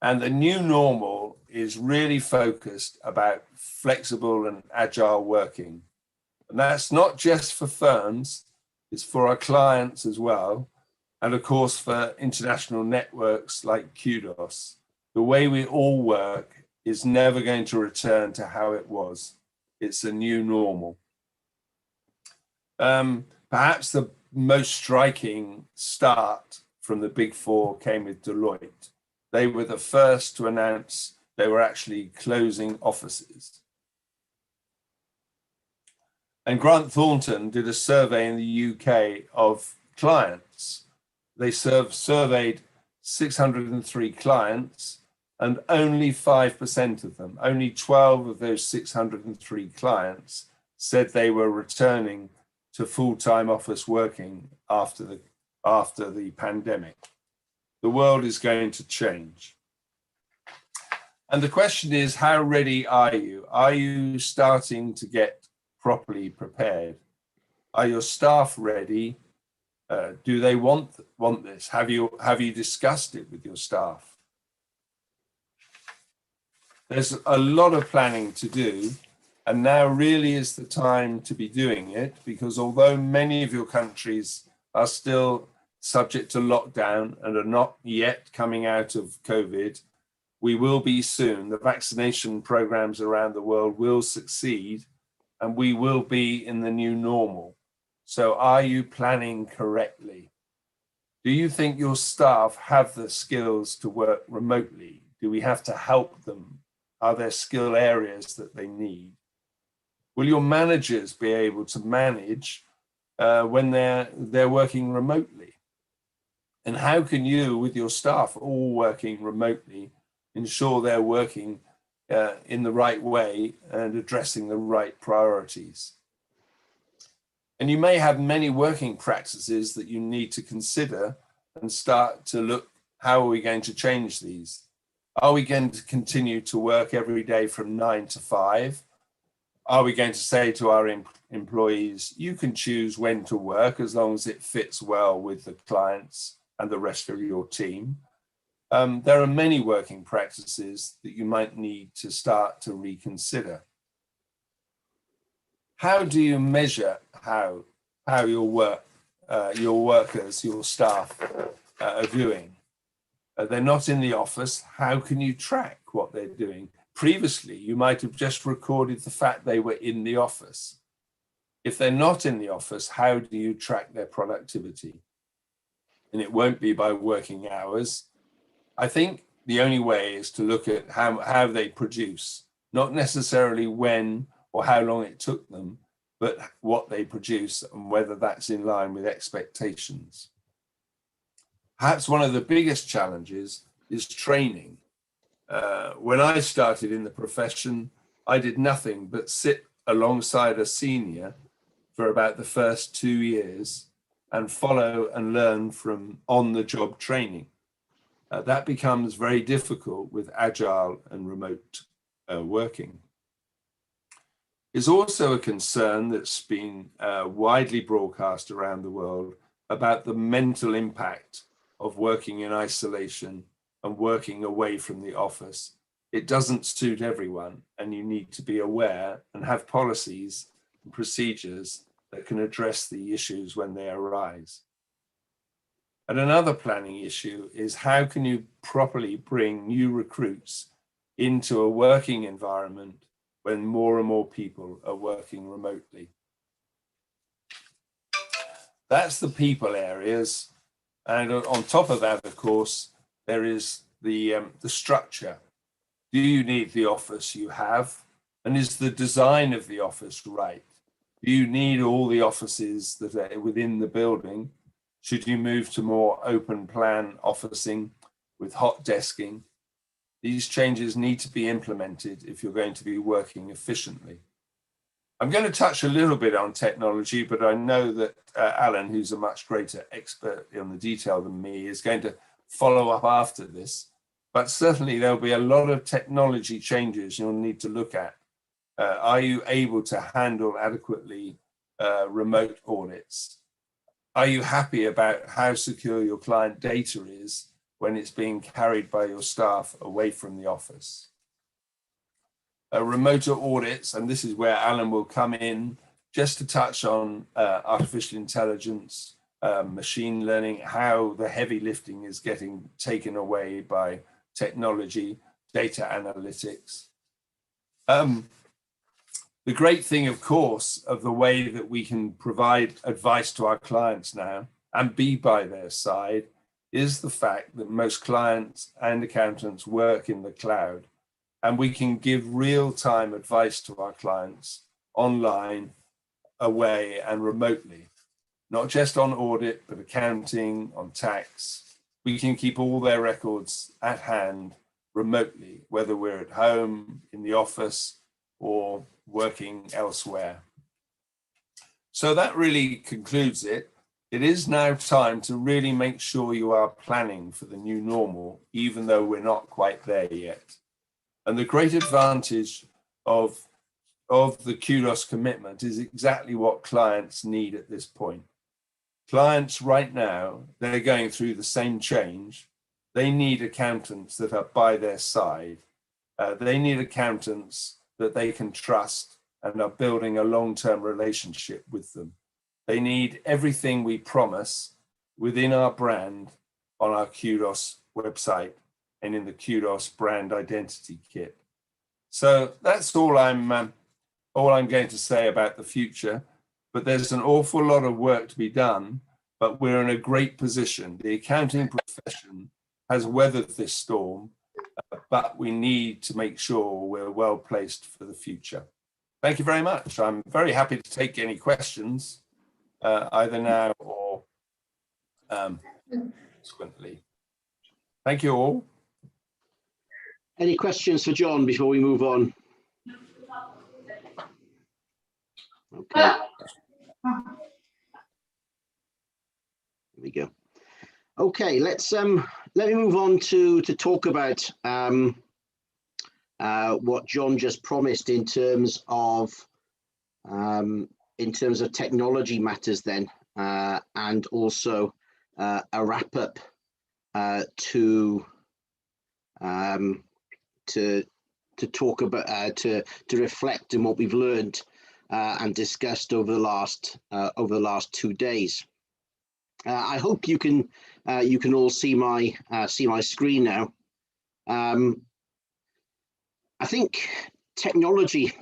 And the new normal is really focused about flexible and agile working. And that's not just for firms, it's for our clients as well. And of course, for international networks like Kudos. The way we all work is never going to return to how it was. It's a new normal. Perhaps the most striking start from the Big Four came with Deloitte. They were the first to announce they were actually closing offices. And Grant Thornton did a survey in the UK of clients. They surveyed 603 clients, and only 5% of them, only 12 of those 603 clients said they were returning to full-time office working after the pandemic. The world is going to change. And the question is, how ready are you? Are you starting to get properly prepared? Are your staff ready? Do they want this? Have you discussed it with your staff? There's a lot of planning to do, and now really is the time to be doing it, because although many of your countries are still subject to lockdown and are not yet coming out of COVID, we will be soon. The vaccination programs around the world will succeed, and we will be in the new normal. So are you planning correctly? Do you think your staff have the skills to work remotely? Do we have to help them? Are there skill areas that they need? Will your managers be able to manage when they're working remotely? And how can you, with your staff all working remotely, ensure they're working in the right way and addressing the right priorities? And you may have many working practices that you need to consider and start to look, how are we going to change these? Are we going to continue to work every day from 9 to 5? Are we going to say to our employees, you can choose when to work as long as it fits well with the clients and the rest of your team? There are many working practices that you might need to start to reconsider. How do you measure how your workers, your staff are doing? They're not in the office. How can you track what they're doing? Previously, you might have just recorded the fact they were in the office. If they're not in the office, how do you track their productivity? And it won't be by working hours. I think the only way is to look at how they produce, not necessarily when or how long it took them, but what they produce and whether that's in line with expectations. Perhaps one of the biggest challenges is training. When I started in the profession, I did nothing but sit alongside a senior for about the first 2 years and follow and learn from on-the-job training. That becomes very difficult with agile and remote working. It's also a concern that's been widely broadcast around the world about the mental impact of working in isolation and working away from the office. It doesn't suit everyone, and you need to be aware and have policies and procedures that can address the issues when they arise. And another planning issue is, how can you properly bring new recruits into a working environment when more and more people are working remotely? That's the people areas. And on top of that, of course, there is the structure. Do you need the office you have? And is the design of the office right? Do you need all the offices that are within the building? Should you move to more open plan officing with hot desking? These changes need to be implemented if you're going to be working efficiently. I'm going to touch a little bit on technology, but I know that Alan, who's a much greater expert on the detail than me, is going to follow up after this. But certainly there'll be a lot of technology changes you'll need to look at. Are you able to handle adequately remote audits? Are you happy about how secure your client data is when it's being carried by your staff away from the office? Remote audits, and this is where Alan will come in, just to touch on artificial intelligence, machine learning, how the heavy lifting is getting taken away by technology, data analytics. The great thing, of course, of the way that we can provide advice to our clients now and be by their side is the fact that most clients and accountants work in the cloud, and we can give real-time advice to our clients online, away, and remotely, not just on audit, but accounting, on tax. We can keep all their records at hand remotely, whether we're at home, in the office, or working elsewhere. So that really concludes it. It is now time to really make sure you are planning for the new normal, even though we're not quite there yet. And the great advantage of the Kudos commitment is exactly what clients need at this point. Clients right now, they're going through the same change. They need accountants that are by their side. They need accountants that they can trust and are building a long-term relationship with them. They need everything we promise within our brand on our Kudos website and in the Kudos brand identity kit. So that's all I'm going to say about the future, but there's an awful lot of work to be done, but we're in a great position. The accounting profession has weathered this storm, but we need to make sure we're well placed for the future. Thank you very much. I'm very happy to take any questions, either now or subsequently. Thank you all. Any questions for John before we move on? Okay. Here we go. Okay, let me move on to talk about what John just promised in terms of technology matters then, and also a wrap up to talk about to reflect on what we've learned and discussed over the last 2 days. I hope you can all see my screen now. I think technology,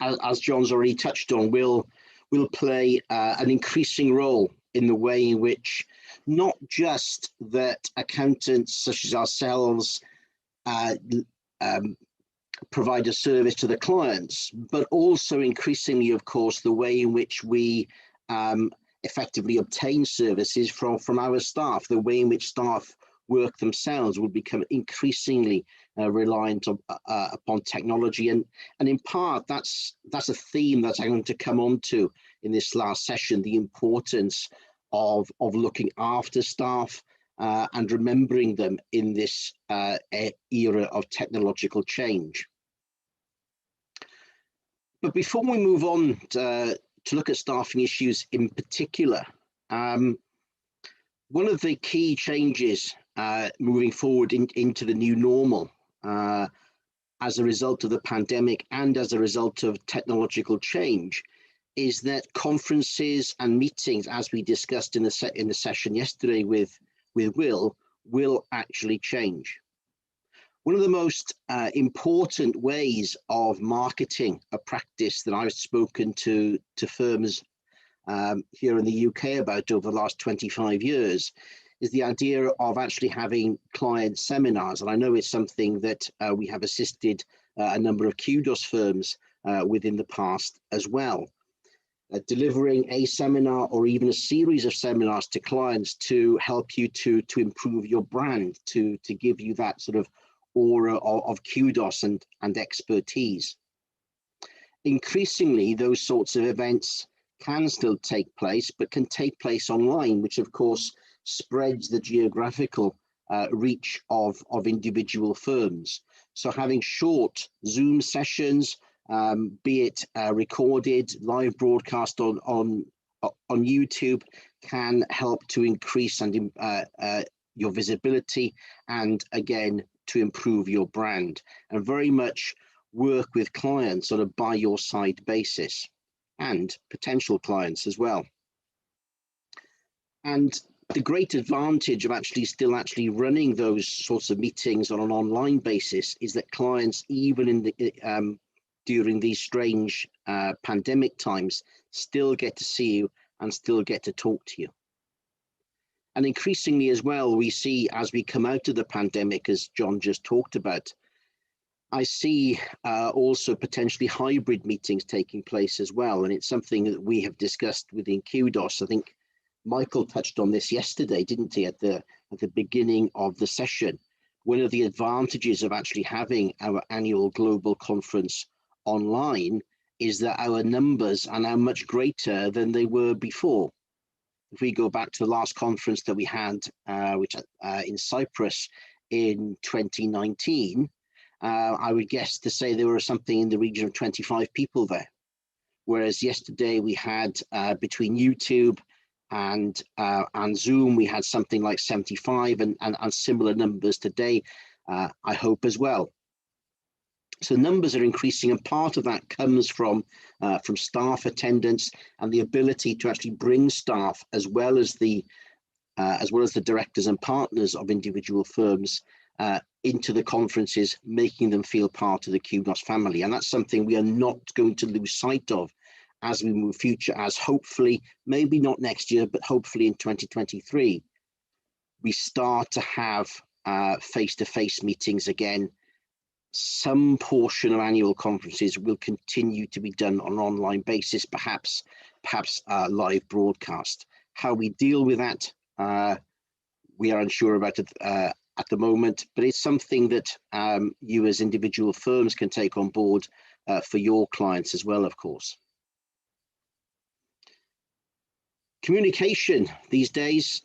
as John's already touched on, will play an increasing role in the way in which not just that accountants such as ourselves provide a service to the clients, but also increasingly, of course, the way in which we effectively obtain services from our staff, the way in which staff work themselves will become increasingly reliant upon technology, and in part that's a theme that I'm going to come on to in this last session: the importance of looking after staff and remembering them in this era of technological change. But before we move on to look at staffing issues in particular, one of the key changes moving forward into the new normal as a result of the pandemic and as a result of technological change is that conferences and meetings, as we discussed in the session yesterday with will actually change. One of the most important ways of marketing a practice that I've spoken to firms here in the UK about over the last 25 years is the idea of actually having client seminars. And I know it's something that we have assisted a number of Kudos firms within the past as well. Delivering a seminar or even a series of seminars to clients to help you to improve your brand, to give you that sort of aura of Kudos and expertise. Increasingly, those sorts of events can still take place, but can take place online, which of course spreads the geographical reach of individual firms. So having short Zoom sessions, be it recorded, live broadcast on YouTube, can help to increase your visibility and again to improve your brand, and very much work with clients on a by your side basis and potential clients as well. And the great advantage of still running those sorts of meetings on an online basis is that clients, even in the during these strange pandemic times still get to see you and still get to talk to you. And increasingly as well, we see as we come out of the pandemic, as John just talked about, I see also potentially hybrid meetings taking place as well. And it's something that we have discussed within Kudos. I think Michael touched on this yesterday, didn't he, at the beginning of the session. One of the advantages of actually having our annual global conference online is that our numbers are now much greater than they were before. If we go back to the last conference that we had, which in Cyprus in 2019, I would guess to say there were something in the region of 25 people there. Whereas yesterday we had between YouTube and Zoom, we had something like 75 and similar numbers today, I hope as well. So numbers are increasing, and part of that comes from staff attendance and the ability to actually bring staff as well as the directors and partners of individual firms into the conferences, making them feel part of the Kudos family. And that's something we are not going to lose sight of as we move future, as hopefully, maybe not next year, but hopefully in 2023, we start to have face-to-face meetings again. Some portion of annual conferences will continue to be done on an online basis, perhaps live broadcast. How we deal with that, we are unsure about it at the moment, but it's something that you as individual firms can take on board for your clients as well, of course. Communication these days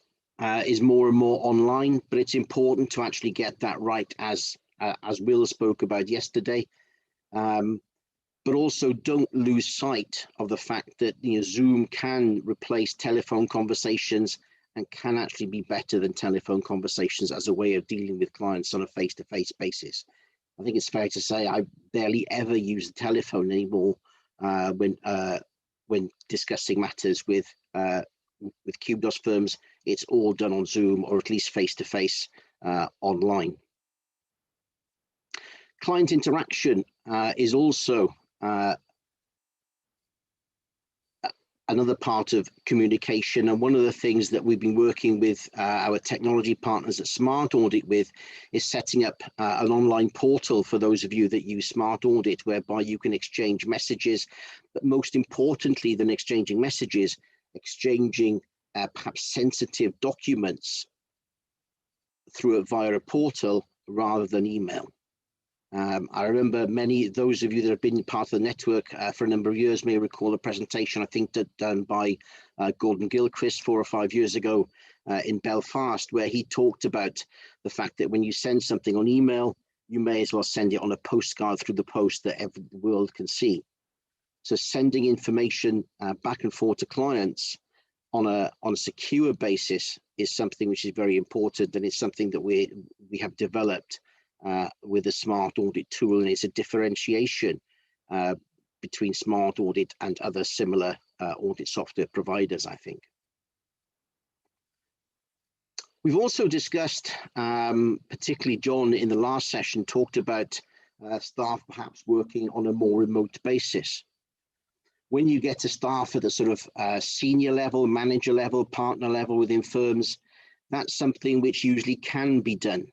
is more and more online, but it's important to actually get that right, as Will spoke about yesterday. But also don't lose sight of the fact that Zoom can replace telephone conversations and can actually be better than telephone conversations as a way of dealing with clients on a face-to-face basis. I think it's fair to say I barely ever use the telephone anymore when discussing matters with Kudos firms. It's all done on Zoom, or at least face-to-face online. Client interaction is also another part of communication, and one of the things that we've been working with our technology partners at Smart Audit with is setting up an online portal for those of you that use Smart Audit, whereby you can exchange messages, but most importantly than exchanging messages, exchanging perhaps sensitive documents via a portal rather than email. I remember those of you that have been part of the network for a number of years may recall a presentation, I think, done by Gordon Gilchrist 4 or 5 years ago in Belfast, where he talked about the fact that when you send something on email, you may as well send it on a postcard through the post that the world can see. So sending information back and forth to clients on a secure basis is something which is very important, and it's something that we have developed with the Smart Audit tool, and it's a differentiation between Smart Audit and other similar audit software providers, I think. We've also discussed, particularly John in the last session, talked about staff perhaps working on a more remote basis. When you get to staff at a sort of senior level, manager level, partner level within firms, that's something which usually can be done.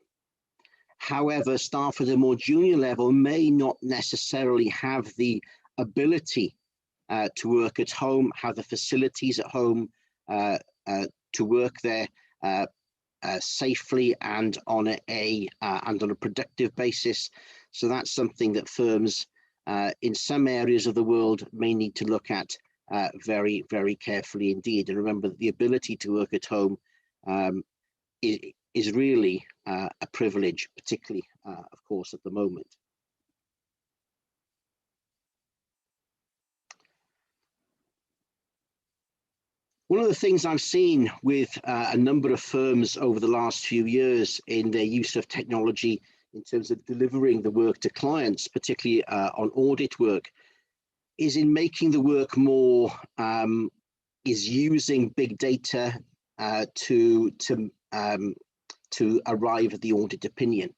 However, staff at a more junior level may not necessarily have the ability to work at home, have the facilities at home to work there safely and on a productive basis. So that's something that firms in some areas of the world may need to look at very, very carefully indeed. And remember that the ability to work at home is really a privilege, particularly, of course, at the moment. One of the things I've seen with a number of firms over the last few years in their use of technology in terms of delivering the work to clients, particularly on audit work, is in making the work more, is using big data to arrive at the audit opinion.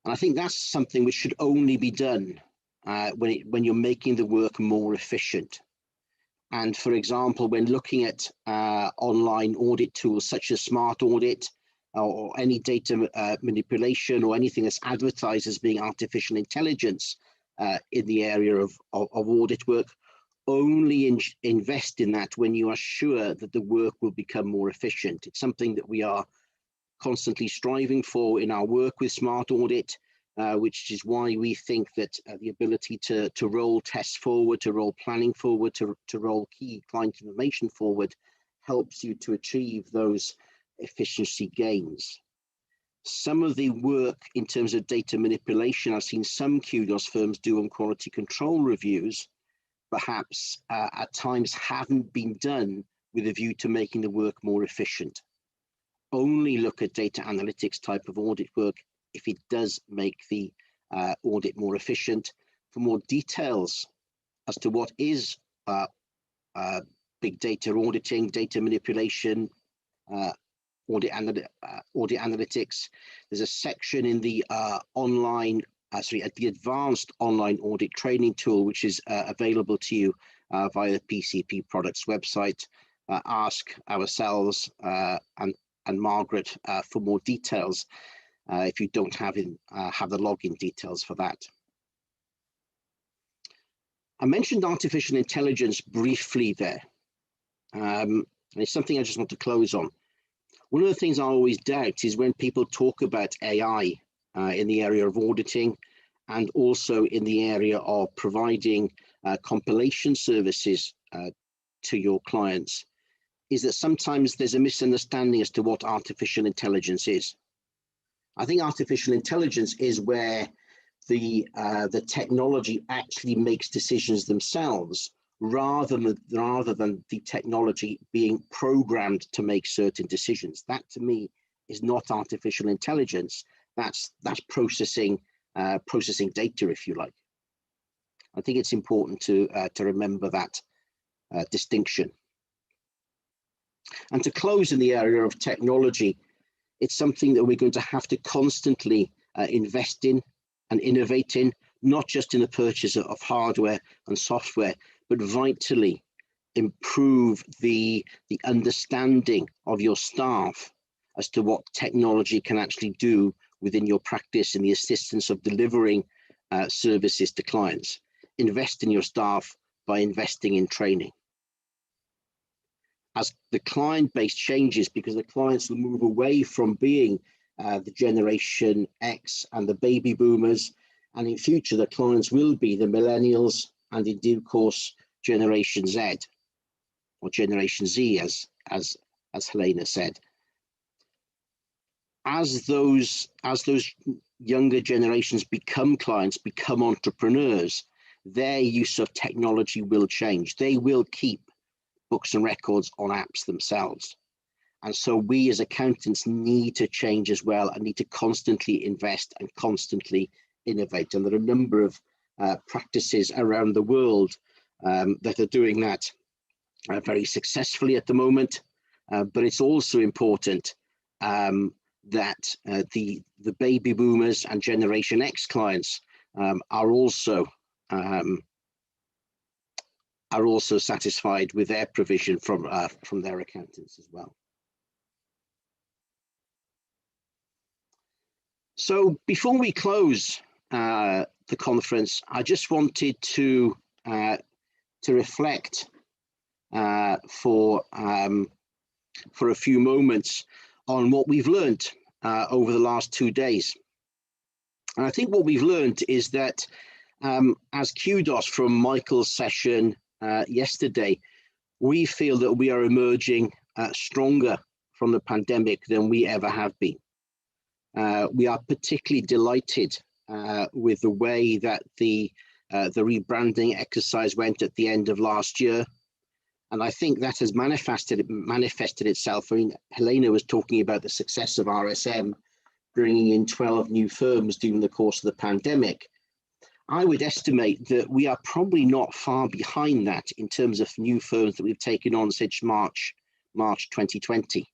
And I think that's something which should only be done when you're making the work more efficient. And for example, when looking at online audit tools such as Smart Audit or any data manipulation or anything that's advertised as being artificial intelligence in the area of audit work, only invest in that when you are sure that the work will become more efficient. It's something that we are constantly striving for in our work with Smart Audit, which is why we think that the ability to roll tests forward, to roll planning forward, to roll key client information forward helps you to achieve those efficiency gains. Some of the work in terms of data manipulation I've seen some Kudos firms do on quality control reviews, perhaps at times haven't been done with a view to making the work more efficient. Only look at data analytics type of audit work if it does make the audit more efficient. For more details as to what is big data auditing, data manipulation, audit analytics, there's a section in the the advanced online audit training tool, which is available to you via the PCP products website. Ask ourselves and Margaret for more details if you don't have the login details for that. I mentioned artificial intelligence briefly there, and it's something I just want to close on. One of the things I always doubt is when people talk about AI in the area of auditing and also in the area of providing compilation services to your clients, is that sometimes there's a misunderstanding as to what artificial intelligence is. I think artificial intelligence is where the technology actually makes decisions themselves rather than the technology being programmed to make certain decisions. That to me is not artificial intelligence. That's processing data, if you like. I think it's important to remember that distinction. And to close in the area of technology, it's something that we're going to have to constantly invest in and innovate in, not just in the purchase of hardware and software, but vitally improve the understanding of your staff as to what technology can actually do within your practice in the assistance of delivering services to clients. Invest in your staff by investing in training. As the client base changes, because the clients will move away from being the Generation X and the baby boomers, and in future the clients will be the millennials and in due course Generation Z or Generation Z, as Helena said. As those younger generations become clients, become entrepreneurs, their use of technology will change. They will keep books and records on apps themselves. And so we as accountants need to change as well and need to constantly invest and constantly innovate. And there are a number of practices around the world that are doing that very successfully at the moment. But it's also important that the baby boomers and Generation X clients are also satisfied with their provision from their accountants as well. So before we close the conference, I just wanted to reflect for a few moments on what we've learned over the last 2 days. And I think what we've learned is that as Kudos from Michael's session yesterday, we feel that we are emerging stronger from the pandemic than we ever have been. We are particularly delighted with the way that the rebranding exercise went at the end of last year. And I think that has manifested itself. I mean, Helena was talking about the success of RSM, bringing in 12 new firms during the course of the pandemic. I would estimate that we are probably not far behind that in terms of new firms that we've taken on since March 2020.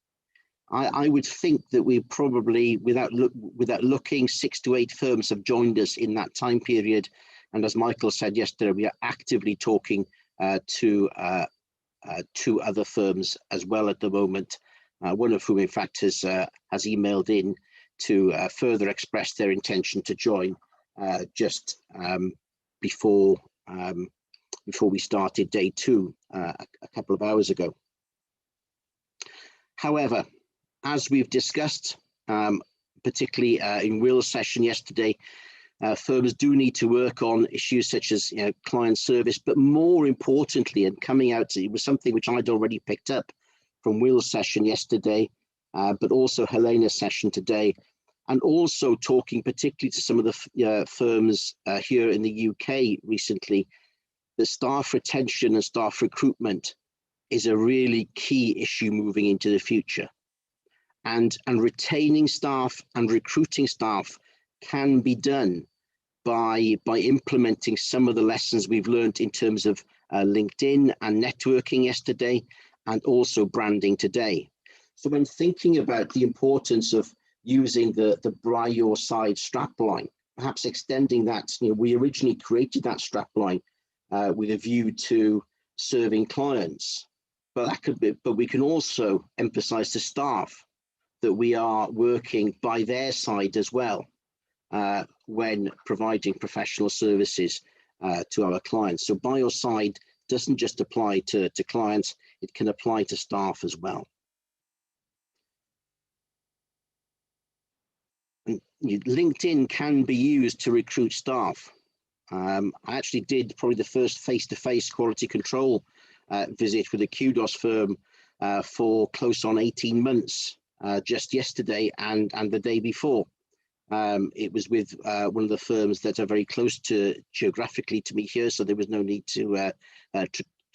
I would think that we probably, without looking, 6 to 8 firms have joined us in that time period, And as Michael said yesterday, we are actively talking to two other firms as well at the moment, one of whom in fact has emailed in to further express their intention to join just before we started day 2 a couple of hours ago. However, as we've discussed, particularly in Will's session yesterday, firms do need to work on issues such as client service, but more importantly, and coming out, it was something which I'd already picked up from Will's session yesterday, but also Helena's session today, and also talking particularly to some of the firms here in the UK recently, that staff retention and staff recruitment is a really key issue moving into the future. And retaining staff and recruiting staff can be done by implementing some of the lessons we've learned in terms of LinkedIn and networking yesterday, and also branding today. So when thinking about the importance of using the by your side strapline, perhaps extending that, we originally created that strapline with a view to serving clients, but we can also emphasize to staff that we are working by their side as well when providing professional services to our clients. So by your side doesn't just apply to clients, it can apply to staff as well. And LinkedIn can be used to recruit staff. I actually did probably the first face-to-face quality control visit with a Kudos firm for close on 18 months. Just yesterday and the day before. It was with one of the firms that are very close to geographically to me here, so there was no need to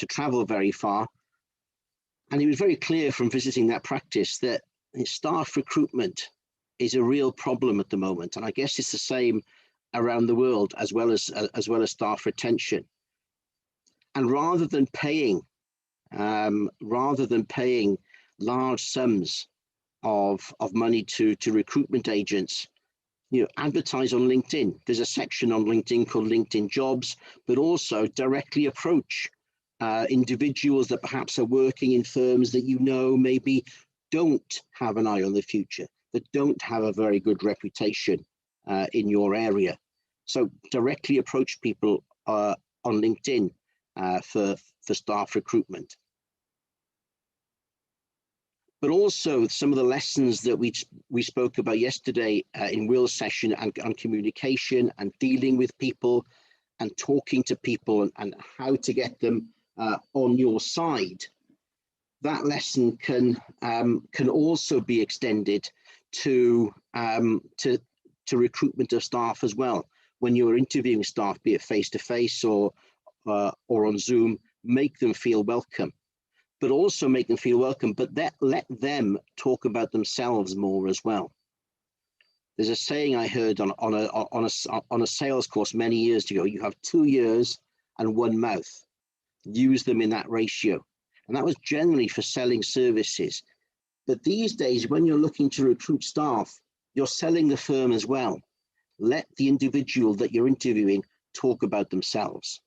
travel very far. And it was very clear from visiting that practice that staff recruitment is a real problem at the moment, and I guess it's the same around the world as well as staff retention. And rather than paying large sums of money to recruitment agents, advertise on LinkedIn. There's a section on LinkedIn called LinkedIn Jobs, but also directly approach individuals that perhaps are working in firms that maybe don't have an eye on the future, that don't have a very good reputation in your area. So directly approach people on LinkedIn for staff recruitment. But also some of the lessons that we spoke about yesterday in Will's session on communication and dealing with people and talking to people and how to get them on your side. That lesson can also be extended to recruitment of staff as well. When you're interviewing staff, be it face-to-face or on Zoom, make them feel welcome. But also make them feel welcome, but let them talk about themselves more as well. There's a saying I heard on a sales course many years ago: you have 2 ears and 1 mouth. Use them in that ratio. And that was generally for selling services. But these days, when you're looking to recruit staff, you're selling the firm as well. Let the individual that you're interviewing talk about themselves.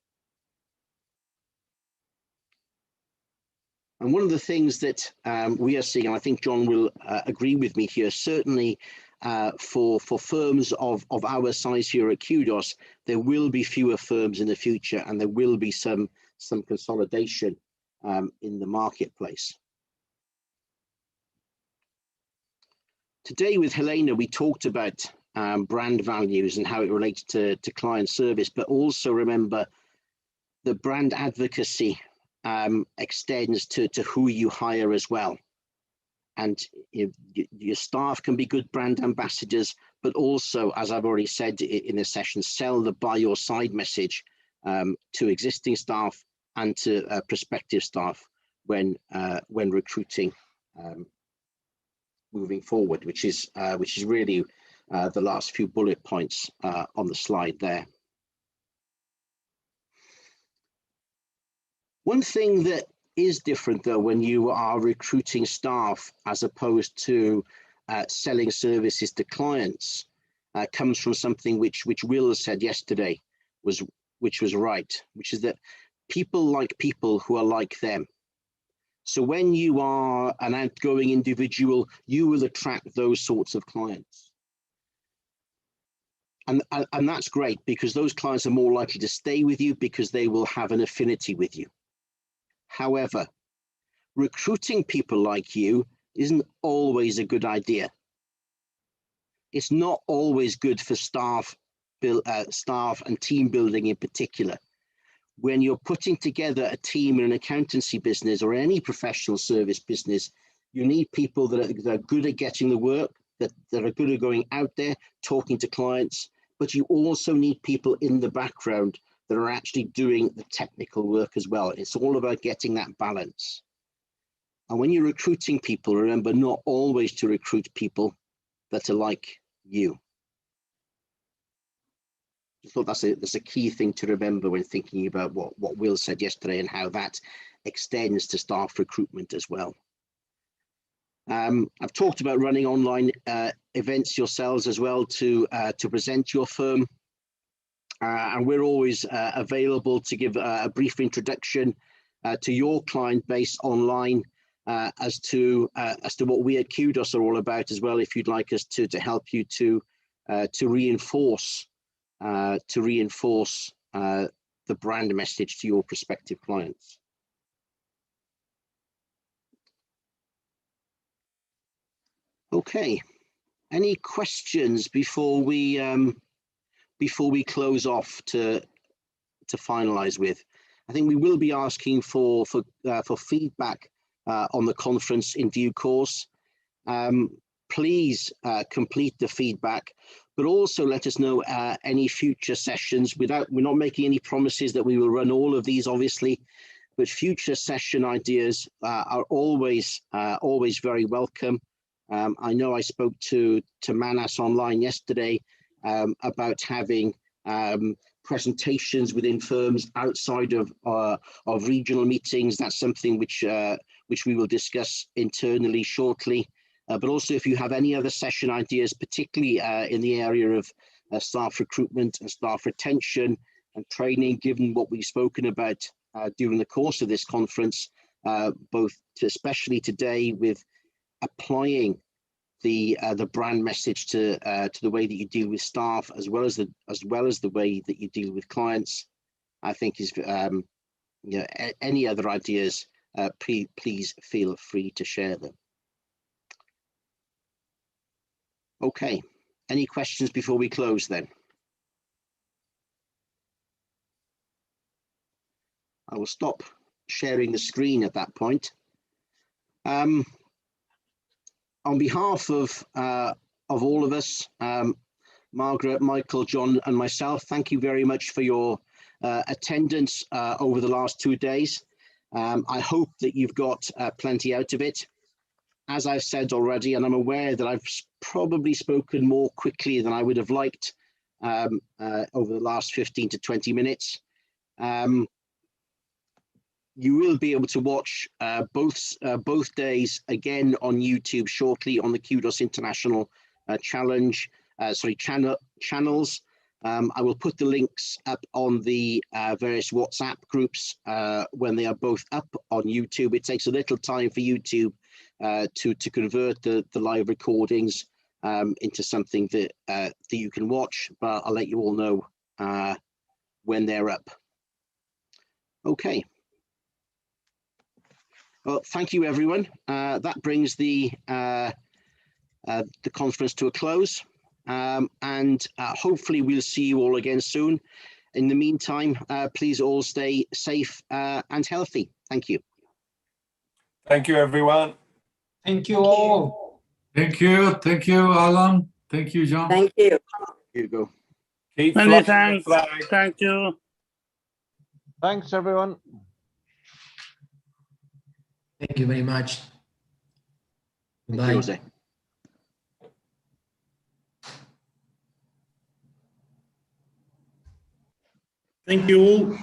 And one of the things that we are seeing, and I think John will agree with me here, certainly for firms of our size here at Kudos, there will be fewer firms in the future, and there will be some consolidation in the marketplace. Today with Helena, we talked about brand values and how it relates to client service, but also remember that brand advocacy extends to who you hire as well. And your staff can be good brand ambassadors, but also, as I've already said in this session, sell the by your side message to existing staff and to prospective staff when recruiting moving forward, which is really the last few bullet points on the slide there. One thing that is different, though, when you are recruiting staff as opposed to selling services to clients, comes from something which Will said yesterday, was which was right, which is that people like people who are like them. So when you are an outgoing individual, you will attract those sorts of clients. And that's great, because those clients are more likely to stay with you because they will have an affinity with you. However, recruiting people like you isn't always a good idea. It's not always good for staff and team building in particular. When you're putting together a team in an accountancy business or any professional service business, you need people that are good at getting the work, that are good at going out there, talking to clients, but you also need people in the background that are actually doing the technical work as well. It's all about getting that balance. And when you're recruiting people, remember not always to recruit people that are like you. I thought that's a key thing to remember when thinking about what Will said yesterday and how that extends to staff recruitment as well. I've talked about running online events yourselves as well to present your firm. And we're always available to give a brief introduction to your client base online as to what we at Kudos are all about as well, if you'd like us to help you to reinforce the brand message to your prospective clients. Okay, any questions before we close off to finalize with? I think we will be asking for feedback on the conference in due course. Please complete the feedback, but also let us know any future sessions. We're not making any promises that we will run all of these, obviously, but future session ideas are always very welcome. I know I spoke to Manas online yesterday about having presentations within firms outside of regional meetings. That's something which we will discuss internally shortly. But also, if you have any other session ideas, particularly in the area of staff recruitment and staff retention and training, given what we've spoken about during the course of this conference, especially today with applying the brand message to the way that you deal with staff, as well as the way that you deal with clients, I think is any other ideas, please feel free to share them. Okay, any questions before we close then? I will stop sharing the screen at that point. On behalf of all of us, Margaret, Michael, John, and myself, thank you very much for your attendance over the last 2 days. I hope that you've got plenty out of it. As I've said already, and I'm aware that I've probably spoken more quickly than I would have liked over the last 15 to 20 minutes. You will be able to watch both days again on YouTube shortly on the Kudos International channels. I will put the links up on the various WhatsApp groups when they are both up on YouTube. It takes a little time for YouTube to convert the live recordings into something that you can watch, but I'll let you all know when they're up. Okay. Well, thank you, everyone. That brings the conference to a close, and hopefully we'll see you all again soon. In the meantime, please all stay safe and healthy. Thank you. Thank you, everyone. Thank you all. Thank you, Alan. Thank you, John. Thank you. Here you go. Keep Many flying the thanks. flag. Thank you. Thanks, everyone. Thank you very much. Thank you, Bye. Jose. Thank you.